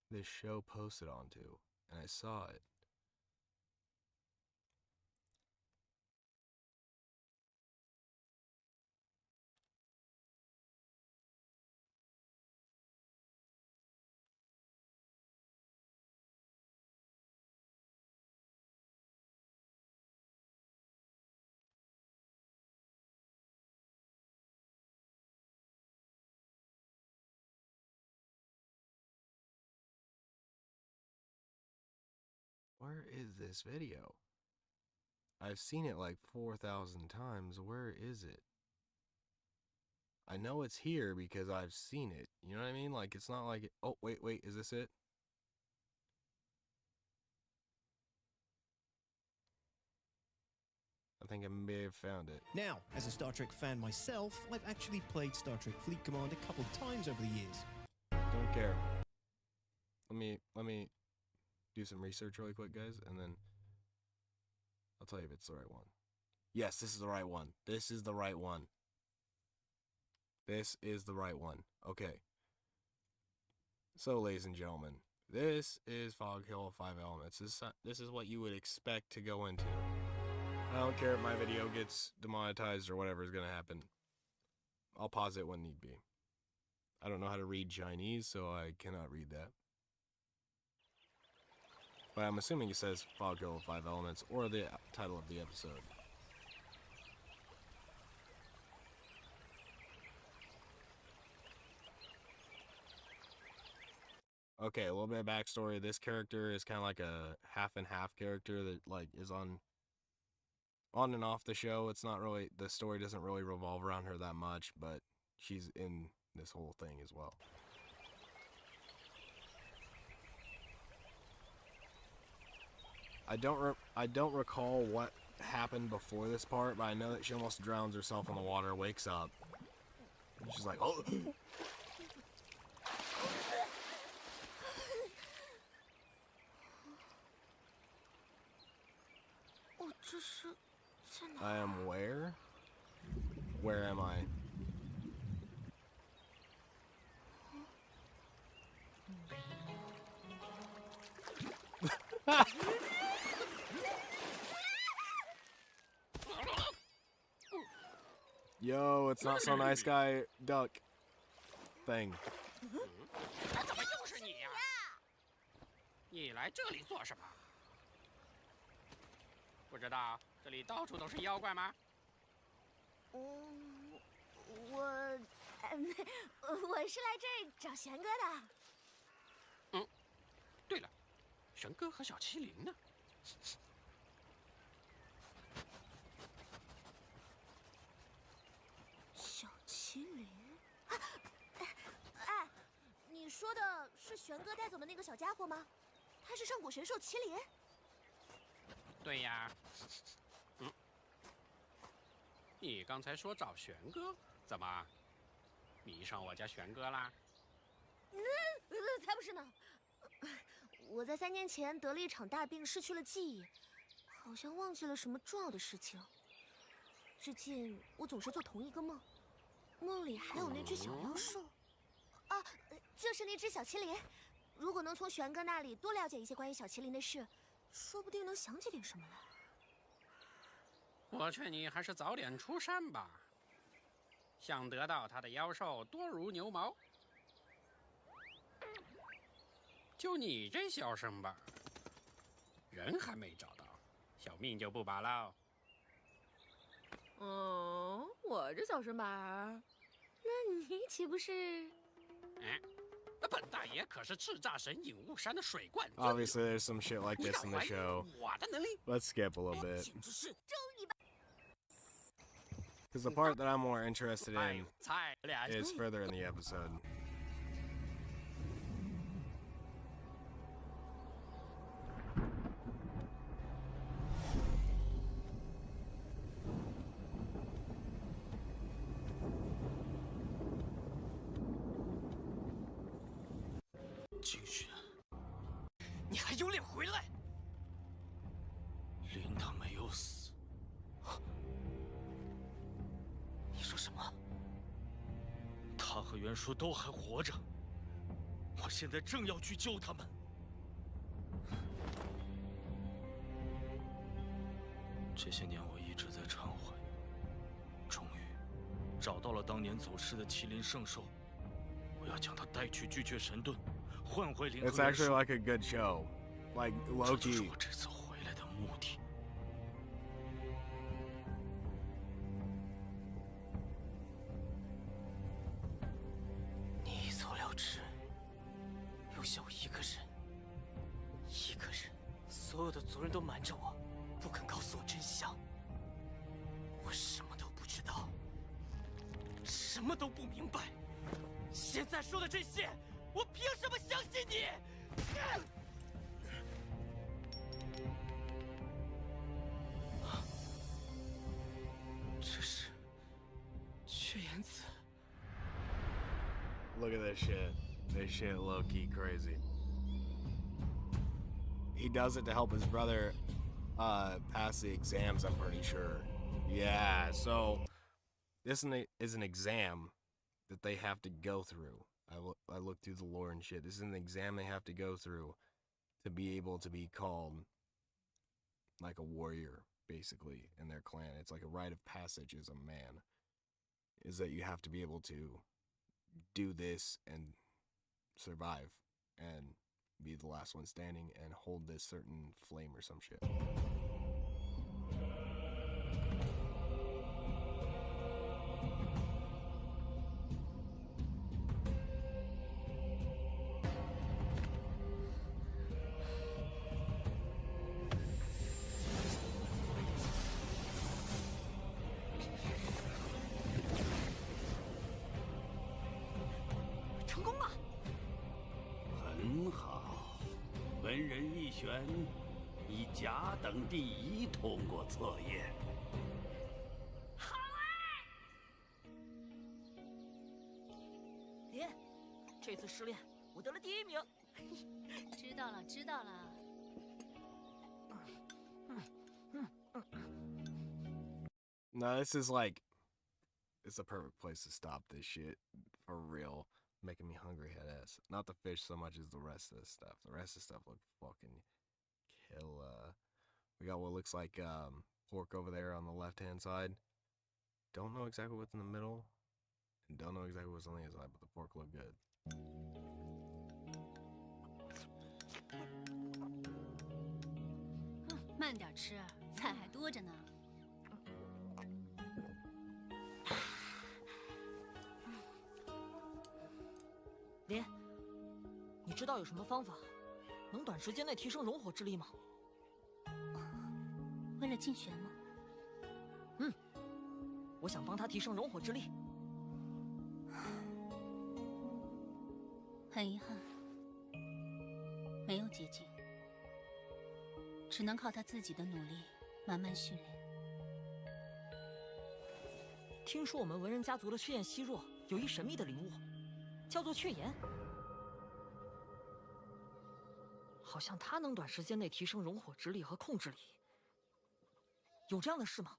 [SPEAKER 1] this show posted onto, and I saw it. Where is this video? I've seen it like 4,000 times. Where is it? I know it's here because I've seen it. You know what I mean? Like, it's not like... Oh, wait, is this it? I think I may have found it.
[SPEAKER 4] Now, as a Star Trek fan myself, I've actually played Star Trek Fleet Command a couple times over the years.
[SPEAKER 1] Don't care. Let me do some research really quick, guys, and then I'll tell you if it's the right one. Yes, this is the right one. This is the right one. This is the right one. Okay. So, ladies and gentlemen, this is Fog Hill 5 Elements. This is what you would expect to go into. I don't care if my video gets demonetized or whatever is going to happen. I'll pause it when need be. I don't know how to read Chinese, so I cannot read that. But I'm assuming it says Fog Hill 5 Elements or the title of the episode. Okay, a little bit of backstory. This character is kind of like a half and half character that like is on and off the show. It's not really, the story doesn't really revolve around her that much, but she's in this whole thing as well. I don't recall what happened before this part, but I know that she almost drowns herself in the water, wakes up. And she's like, oh. I am where? Where am I? Yo, it's not so nice guy duck thing.
[SPEAKER 5] 怎么又是你呀、你来这里做什么？不知道这里到处都是妖怪吗？
[SPEAKER 6] 我是来这儿找玄哥的。
[SPEAKER 5] 对了，玄哥和小麒麟呢？
[SPEAKER 6] 小麒麟？哎，你说的是玄哥带走的那个小家伙吗？他是上古神兽麒麟。
[SPEAKER 5] 对呀。你刚才说找玄哥，怎么迷上我家玄哥啦？
[SPEAKER 6] 才不是呢！我在3年前得了一场大病，失去了记忆，好像忘记了什么重要的事情。最近我总是做同一个梦，梦里还有那只小妖兽。啊，就是那只小麒麟。如果能从玄哥那里多了解一些关于小麒麟的事，说不定能想起点什么来。
[SPEAKER 5] 我劝你还是早点出山吧。想得到他的妖兽多如牛毛。就你这小身板，人还没找到，小命就不保喽。
[SPEAKER 6] 我这小身板儿，那你岂不是？
[SPEAKER 5] 本大爷可是叱咤神隐雾山的水冠尊。
[SPEAKER 1] Obviously, there's some shit like this in the show.
[SPEAKER 5] 我的能力。
[SPEAKER 1] Let's skip a little bit.
[SPEAKER 6] 简直是终于把
[SPEAKER 1] Because the part that I'm more interested
[SPEAKER 5] 哎
[SPEAKER 1] in
[SPEAKER 5] 菜俩
[SPEAKER 1] is further in the episode.
[SPEAKER 7] 景轩，
[SPEAKER 5] 你还有脸回来？
[SPEAKER 7] 林他没有死。
[SPEAKER 5] 你说什么？
[SPEAKER 7] 他和袁叔都还活着，我现在正要去救他们。这些年我一直在忏悔，终于找到了当年走失的麒麟圣兽，我要将它带去巨阙神盾，换回灵和
[SPEAKER 1] It's
[SPEAKER 7] 元
[SPEAKER 1] actually
[SPEAKER 7] 素。
[SPEAKER 1] like a good show. Like
[SPEAKER 7] 这就是
[SPEAKER 1] Loki.
[SPEAKER 7] 我这次回来的目的。
[SPEAKER 8] 你一走了之，留下我一个人，所有的族人都瞒着我，不肯告诉我真相。我什么都不知道，什么都不明白。现在说的这些，我凭什么相信你？这是雀炎子。
[SPEAKER 1] Look at this shit. This shit low-key crazy. He does it to help his brother pass the exams, I'm pretty sure. Yeah, so this is an exam that they have to go through. I looked through the lore and shit. This is an exam they have to go through to be able to be called like a warrior, basically, in their clan. It's like a rite of passage as a man, is that you have to be able to do this and survive and be the last one standing and hold this certain flame or some shit.
[SPEAKER 8] 成功了！
[SPEAKER 9] 很好，文人奕玄以甲等第一通过测验。
[SPEAKER 8] 爹，这次失恋我得了第1名。
[SPEAKER 6] 知道了，知道了。
[SPEAKER 1] No, this is like, it's a perfect place to stop this shit. For real. Making me hungry head ass. Not the fish so much as the rest of this stuff. The rest of the stuff look fucking killer. We got what looks like pork over there on the left hand side. don't know exactly what's in the middle, and don't know exactly what's on the inside, but the pork looked good.
[SPEAKER 10] 慢点吃，菜还多着呢。
[SPEAKER 8] 林，你知道有什么方法能短时间内提升熔火之力吗？
[SPEAKER 10] 为了竞选吗？
[SPEAKER 8] 我想帮他提升熔火之力。
[SPEAKER 10] 很遗憾，没有捷径，只能靠他自己的努力，慢慢训练。
[SPEAKER 8] 听说我们文人家族的赤焰希若有一神秘的灵物，叫做雀炎，好像它能短时间内提升熔火之力和控制力。有这样的事吗？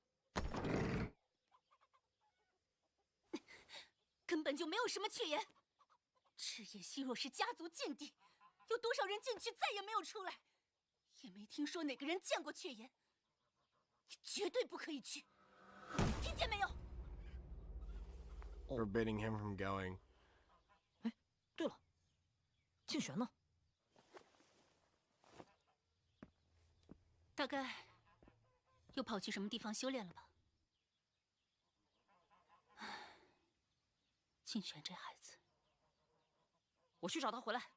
[SPEAKER 10] 根本就没有什么雀炎。赤焰希若是家族禁地，有多少人进去再也没有出来，也没听说哪个人见过雀炎。你绝对不可以去，听见没有？
[SPEAKER 1] Forbidding him from going.
[SPEAKER 8] 哎，对了，静玄呢？
[SPEAKER 10] 大概又跑去什么地方修炼了吧？静玄这孩子，
[SPEAKER 8] 我去找他回来。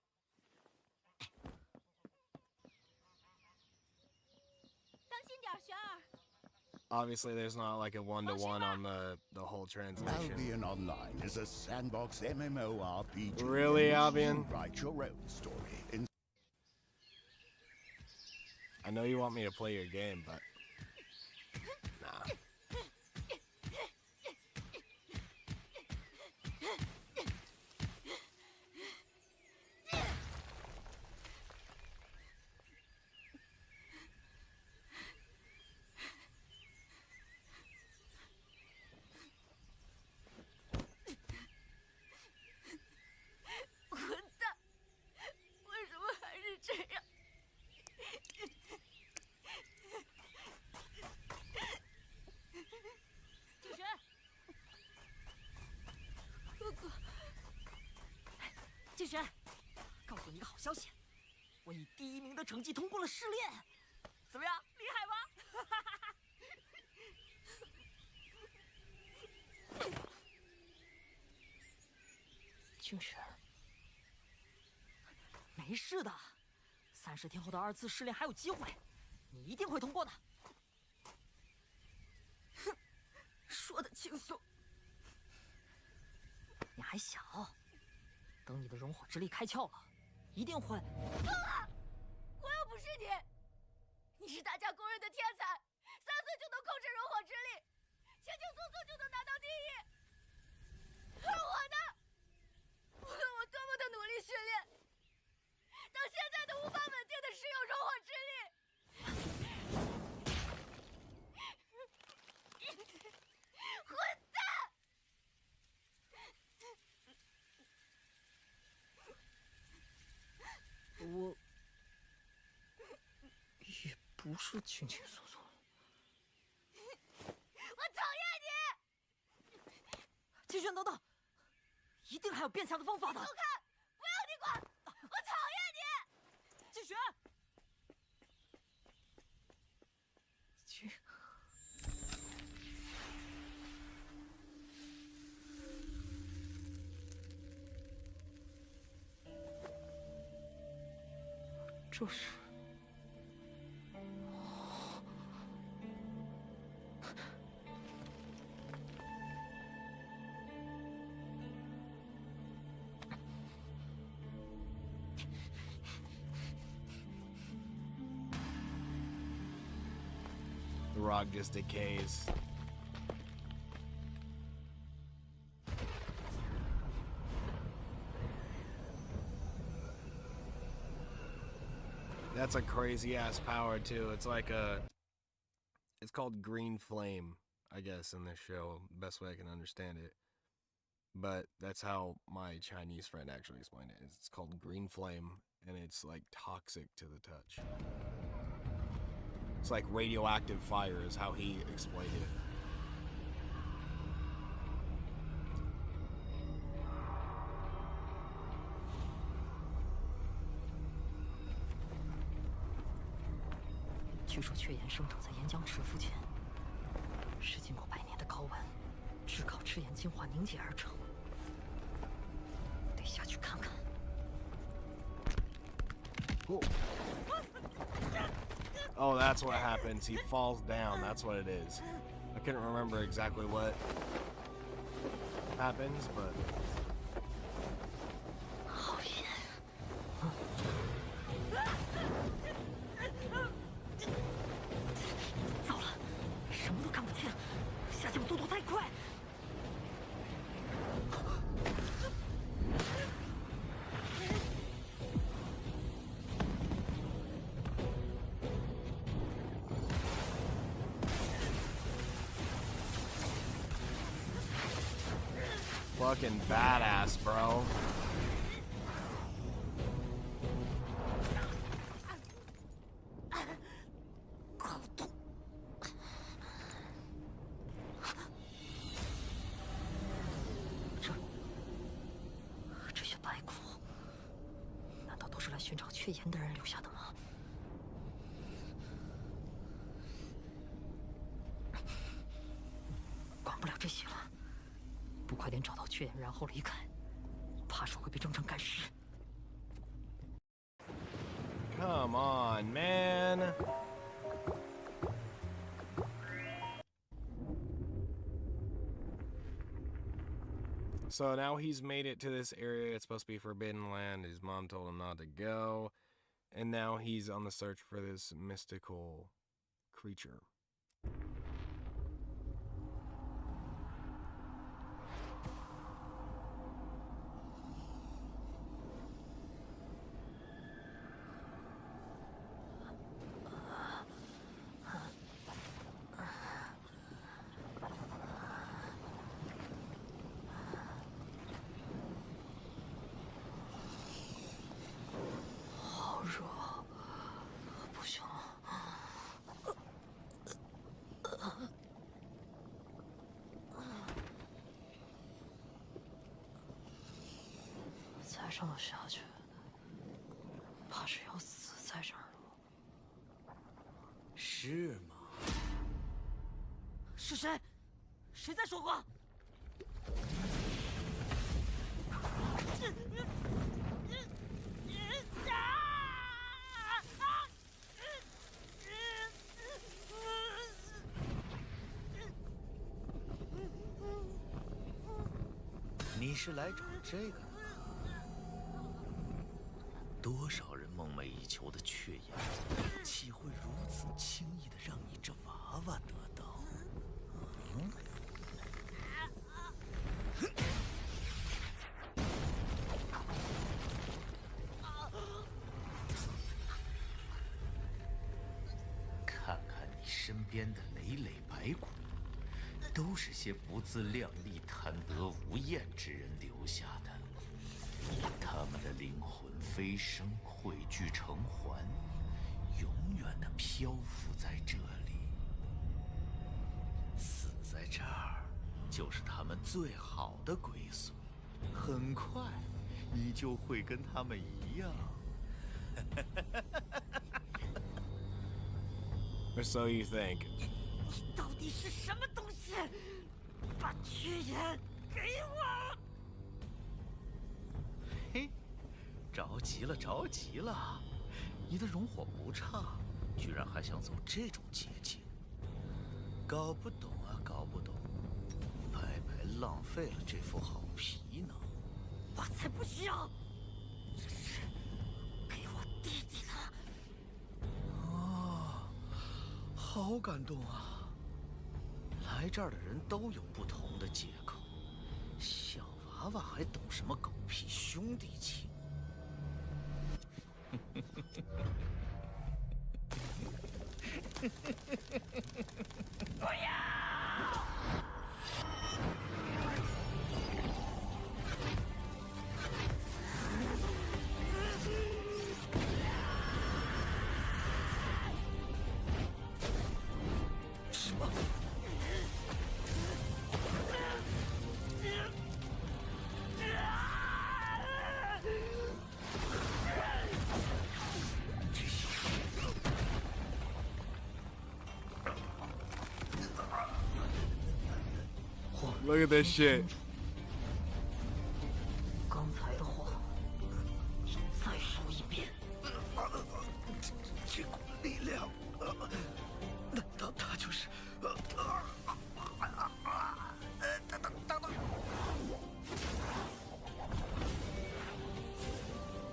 [SPEAKER 10] 当心点，玄儿。
[SPEAKER 1] Obviously, there's not like a one-to-one on the whole translation.
[SPEAKER 2] Albion Online is a sandbox MMORPG.
[SPEAKER 1] Really,
[SPEAKER 2] in which
[SPEAKER 1] Albion?
[SPEAKER 2] you write your own story.
[SPEAKER 1] I know you want me to play your game, but nah.
[SPEAKER 8] 静玄，告诉你一个好消息，我以第1名的成绩通过了试炼，怎么样，厉害吧？静玄，没事的，30天后的2次试炼还有机会，你一定会通过的。哼，说的轻松，你还小。 等你的熔火之力开窍了，一定会。
[SPEAKER 10] 疯了！我又不是你，你是大家公认的天才，3岁就能控制熔火之力，轻轻松松就能拿到第1。而我呢？无论我多么的努力训练，到现在都无法稳定的使用熔火之力。混蛋！
[SPEAKER 8] 我也不是轻轻松松。
[SPEAKER 10] 我讨厌你！
[SPEAKER 8] 静玄，等等，一定还有变强的方法的。
[SPEAKER 10] 走开！不要你管！我讨厌你！
[SPEAKER 8] 静玄，这是。
[SPEAKER 1] The rock just decays. That's a crazy ass power too. It's like it's called green flame, I guess, in this show. Best way I can understand it. But that's how my Chinese friend actually explained it. It's called green flame, and it's like toxic to the touch. It's like radioactive fire is how he explained it.
[SPEAKER 8] 据说雀岩生长在岩浆池附近，是经过100年的高温，炙烤赤岩精华凝结而成。得下去看看。
[SPEAKER 1] Cool. Oh, that's what happens. He falls down. That's what it is. I couldn't remember exactly what happens, but...
[SPEAKER 8] 好险！糟了，什么都看不见，下降速度太快。
[SPEAKER 1] Fucking badass, bro.
[SPEAKER 8] 这些白骨，难道都是来寻找雀岩的人留下的吗？管不了这些了。 不快点找到雀岩，然后离开，怕是会被征程赶尸。
[SPEAKER 1] Come on, man. So now he's made it to this area. It's supposed to be Forbidden Land. His mom told him not to go. And now he's on the search for this mystical creature.
[SPEAKER 8] 再这么下去，怕是要死在这儿了。
[SPEAKER 7] 是吗？
[SPEAKER 8] 是谁？谁在说话？
[SPEAKER 7] 你是来找这个的吗？多少人梦寐以求的雀岩，岂会如此轻易的让你这娃娃得到？嗯？看看你身边的累累白骨。 都是些不自量力、贪得无厌之人留下的，他们的灵魂飞升，汇聚成环，永远的漂浮在这里。死在这儿，就是他们最好的归宿。很快，你就会跟他们一样。
[SPEAKER 1] Or so you think.
[SPEAKER 8] 你到底是什么东西？把雀岩给我！
[SPEAKER 7] 嘿，着急了，着急了！你的熔火不差，居然还想走这种捷径，搞不懂啊，搞不懂！白白浪费了这副好皮呢。
[SPEAKER 8] 我才不需要！这是给我弟弟的。
[SPEAKER 7] 哦，好感动啊！ 来这儿的人都有不同的借口，小娃娃还懂什么狗屁兄弟情？
[SPEAKER 8] 不要！什么？
[SPEAKER 1] Look at this shit.
[SPEAKER 8] 刚才的话，再说一遍。
[SPEAKER 9] 这股力量，难道他就是？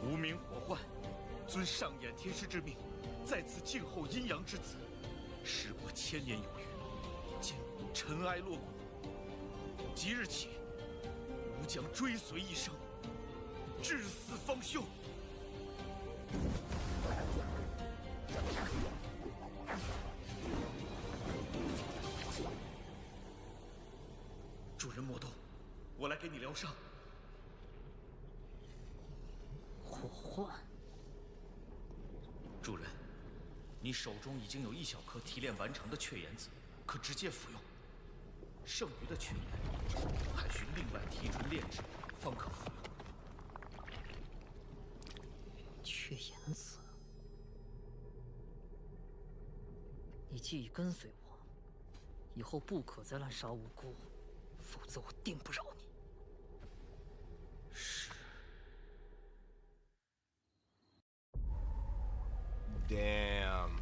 [SPEAKER 11] 无名火幻，遵上演天师之命，在此静候阴阳之子。时过千年有余，今尘埃落骨，即日起，吾将追随一生，至死方休。主人莫动，我来给你疗伤。
[SPEAKER 8] 火幻，
[SPEAKER 11] 主人，你手中已经有1小颗提炼完成的雀炎子，可直接服用。剩余的雀炎，还需另外提纯炼制，方可服用。
[SPEAKER 8] 雀炎子，你既已跟随我，以后不可再滥杀无辜，否则我定不饶你。
[SPEAKER 11] 是。
[SPEAKER 1] Damn.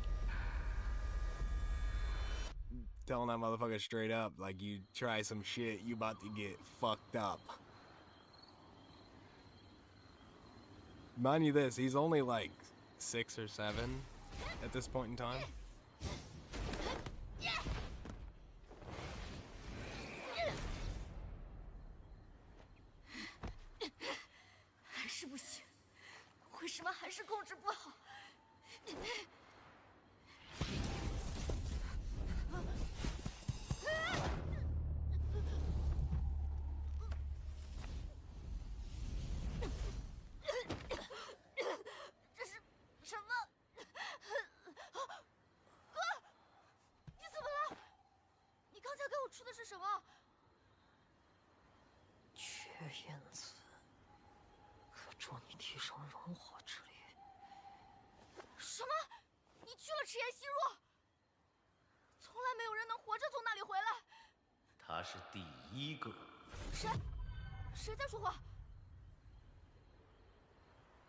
[SPEAKER 1] Telling that motherfucker straight up, like you try some shit, you about to get fucked up. Mind you this, he's only like 6 or 7 at this point in time.
[SPEAKER 10] 还是不行，为什么还是控制不好？这是什么？哥，你怎么了？你刚才给我吃的是什么？
[SPEAKER 8] 雀炎子，可助你提升融化之力。
[SPEAKER 10] 什么？你去了赤炎西若？从来没有人能活着从那里回来。
[SPEAKER 7] 他是第1个。
[SPEAKER 10] 谁？谁在说话？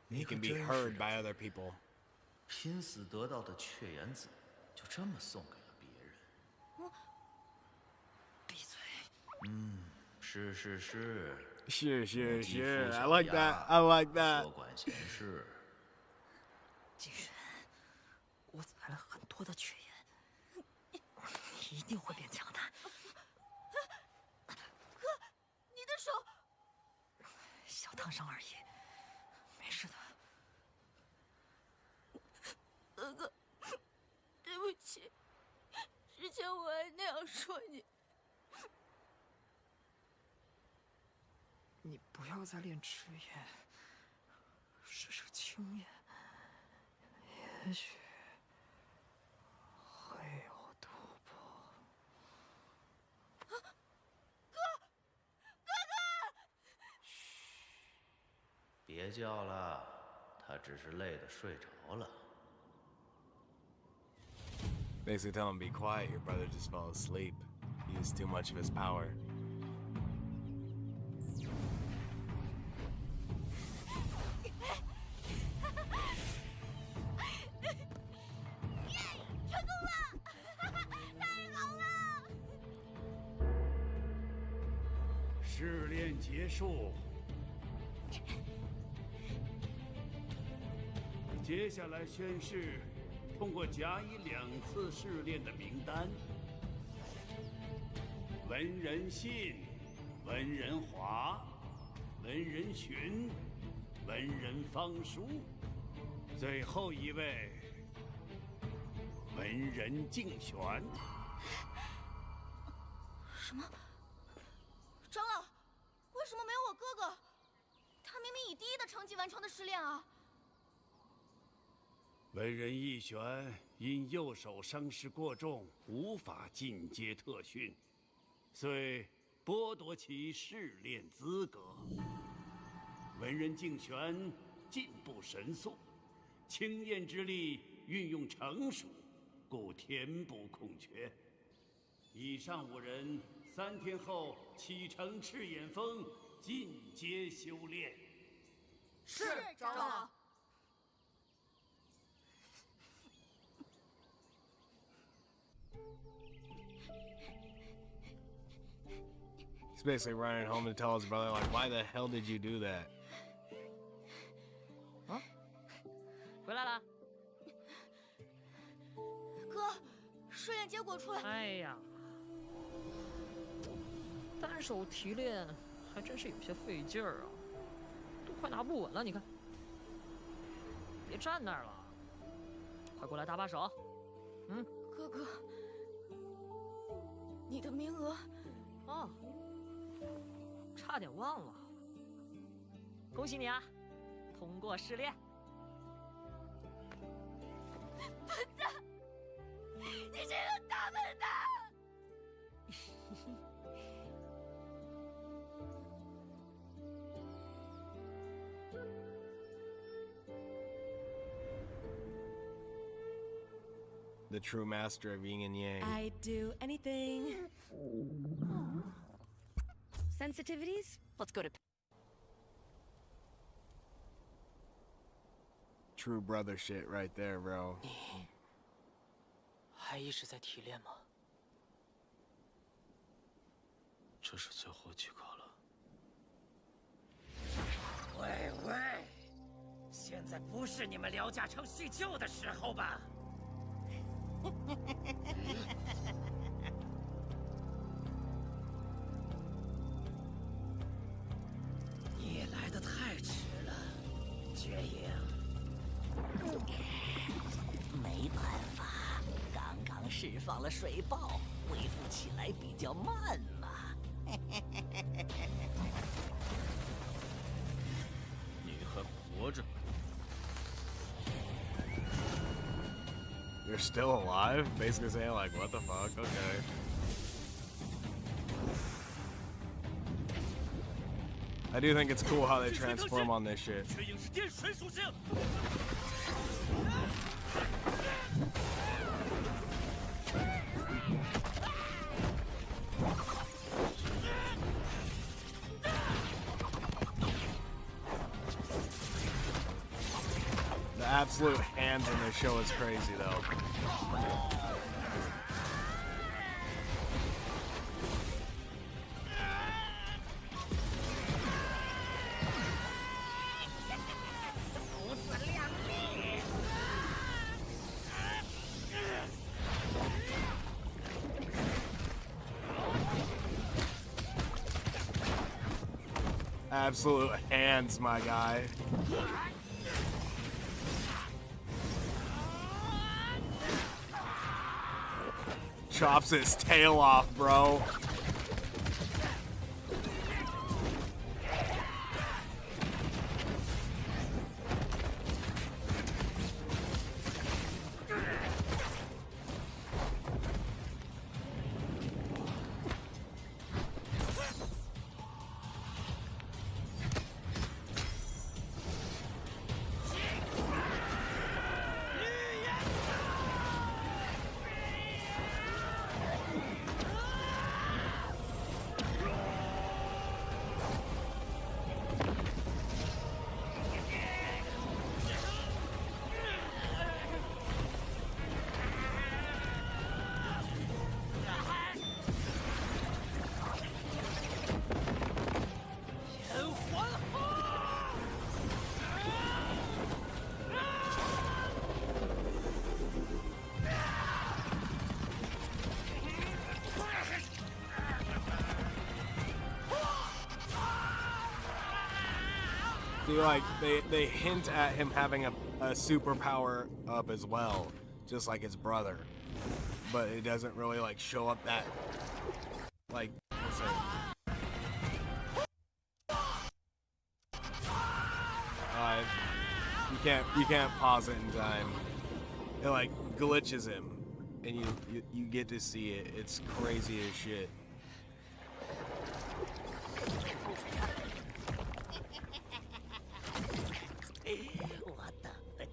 [SPEAKER 1] He can be heard by other people.
[SPEAKER 7] 拼死得到的雀炎子，就这么送给了别人。
[SPEAKER 8] 闭嘴。
[SPEAKER 7] 是是是。
[SPEAKER 1] Sure. I like that. I like that.
[SPEAKER 7] 多管闲事。
[SPEAKER 8] 景轩，我采了很多的雀炎，你一定会变强大。
[SPEAKER 10] 哥，你的手。
[SPEAKER 8] 小烫伤而已，没事的。
[SPEAKER 10] 哥，对不起，之前我还那样说你。
[SPEAKER 8] 你不要再练赤焰，试试青焰，也许会有突破。
[SPEAKER 10] 哥！
[SPEAKER 7] 别叫了，他只是累得睡着了。
[SPEAKER 1] Basically tell him be quiet, your brother just fell asleep. He used too much of his power.
[SPEAKER 10] 成功了！太好了！
[SPEAKER 9] 试炼结束，接下来宣誓。 通过甲乙2次试炼的名单：文人信、文人华、文人荀、文人方叔，最后一位文人竞选。
[SPEAKER 10] 什么？长老，为什么没有我哥哥？他明明以第1的成绩完成的试炼啊！
[SPEAKER 9] 文人义玄因右手伤势过重，无法进阶特训，遂剥夺其试炼资格。文人竞玄进步神速，青焰之力运用成熟，故填补空缺。以上5人3天后启程赤焰峰，进阶修炼。
[SPEAKER 10] 是，长老。
[SPEAKER 1] He's basically running home to tell his brother, like, why the hell did you do that?
[SPEAKER 8] 啊，回来了。
[SPEAKER 10] 哥，试炼结果出来。
[SPEAKER 8] 哎呀，单手提炼还真是有些费劲儿啊，都快拿不稳了。你看，别站那儿了，快过来搭把手。嗯，
[SPEAKER 10] 哥哥，你的名额。
[SPEAKER 8] 哦。 差点忘了，恭喜你啊，通过试炼。
[SPEAKER 10] 笨蛋，你这个大笨蛋
[SPEAKER 1] ！The true master of yin and yang.
[SPEAKER 12] I'd do anything. Sensitivities? Let's go to.
[SPEAKER 1] True brother shit right there, bro.
[SPEAKER 8] 你还一直在提炼吗？
[SPEAKER 11] 这是最后几个了。
[SPEAKER 8] 喂喂，现在不是你们辽家城叙旧的时候吧？你来的太迟了，绝影。
[SPEAKER 13] 没办法，刚刚释放了水爆，恢复起来比较慢嘛。
[SPEAKER 11] 你还活着？
[SPEAKER 1] You're still alive? Basically saying like, what the fuck? Okay. I do think it's cool how they transform on this shit. The absolute hands in this show is crazy though. Absolute hands, my guy. Chops his tail off, bro. Like they hint at him having a superpower up as well, just like his brother, but it doesn't really like show up that like what's it? You can't pause it in time. It like glitches him, and you get to see it. It's crazy as shit.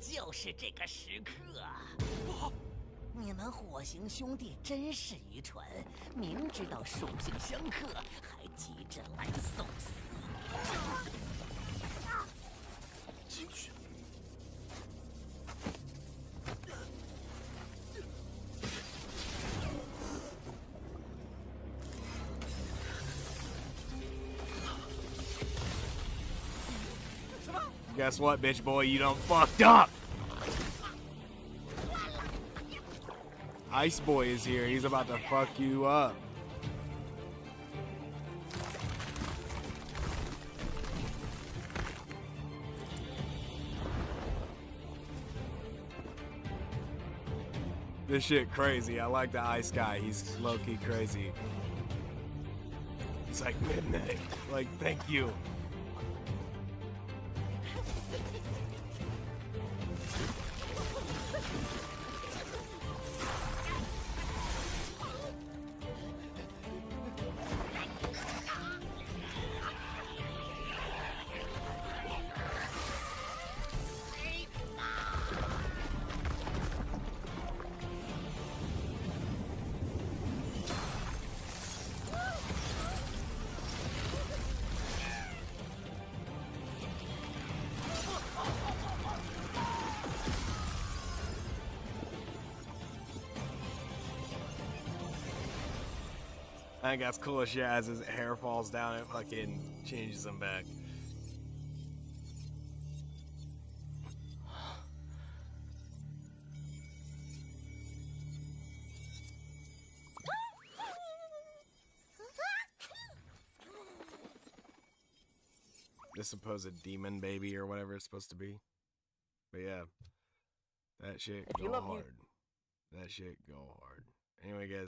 [SPEAKER 13] 就是这个时刻。你们火星兄弟真是愚蠢，明知道属性相克，还
[SPEAKER 1] Guess what, bitch boy? You done fucked up! Ice Boy is here. He's about to fuck you up. This shit crazy. I like the ice guy. He's low-key crazy. He's like, midnight. Like, thank you. I think that's cool as shit as his hair falls down and fucking changes him back. This supposed demon baby or whatever it's supposed to be. But yeah, that shit go hard. That shit go hard. Anyway, guys.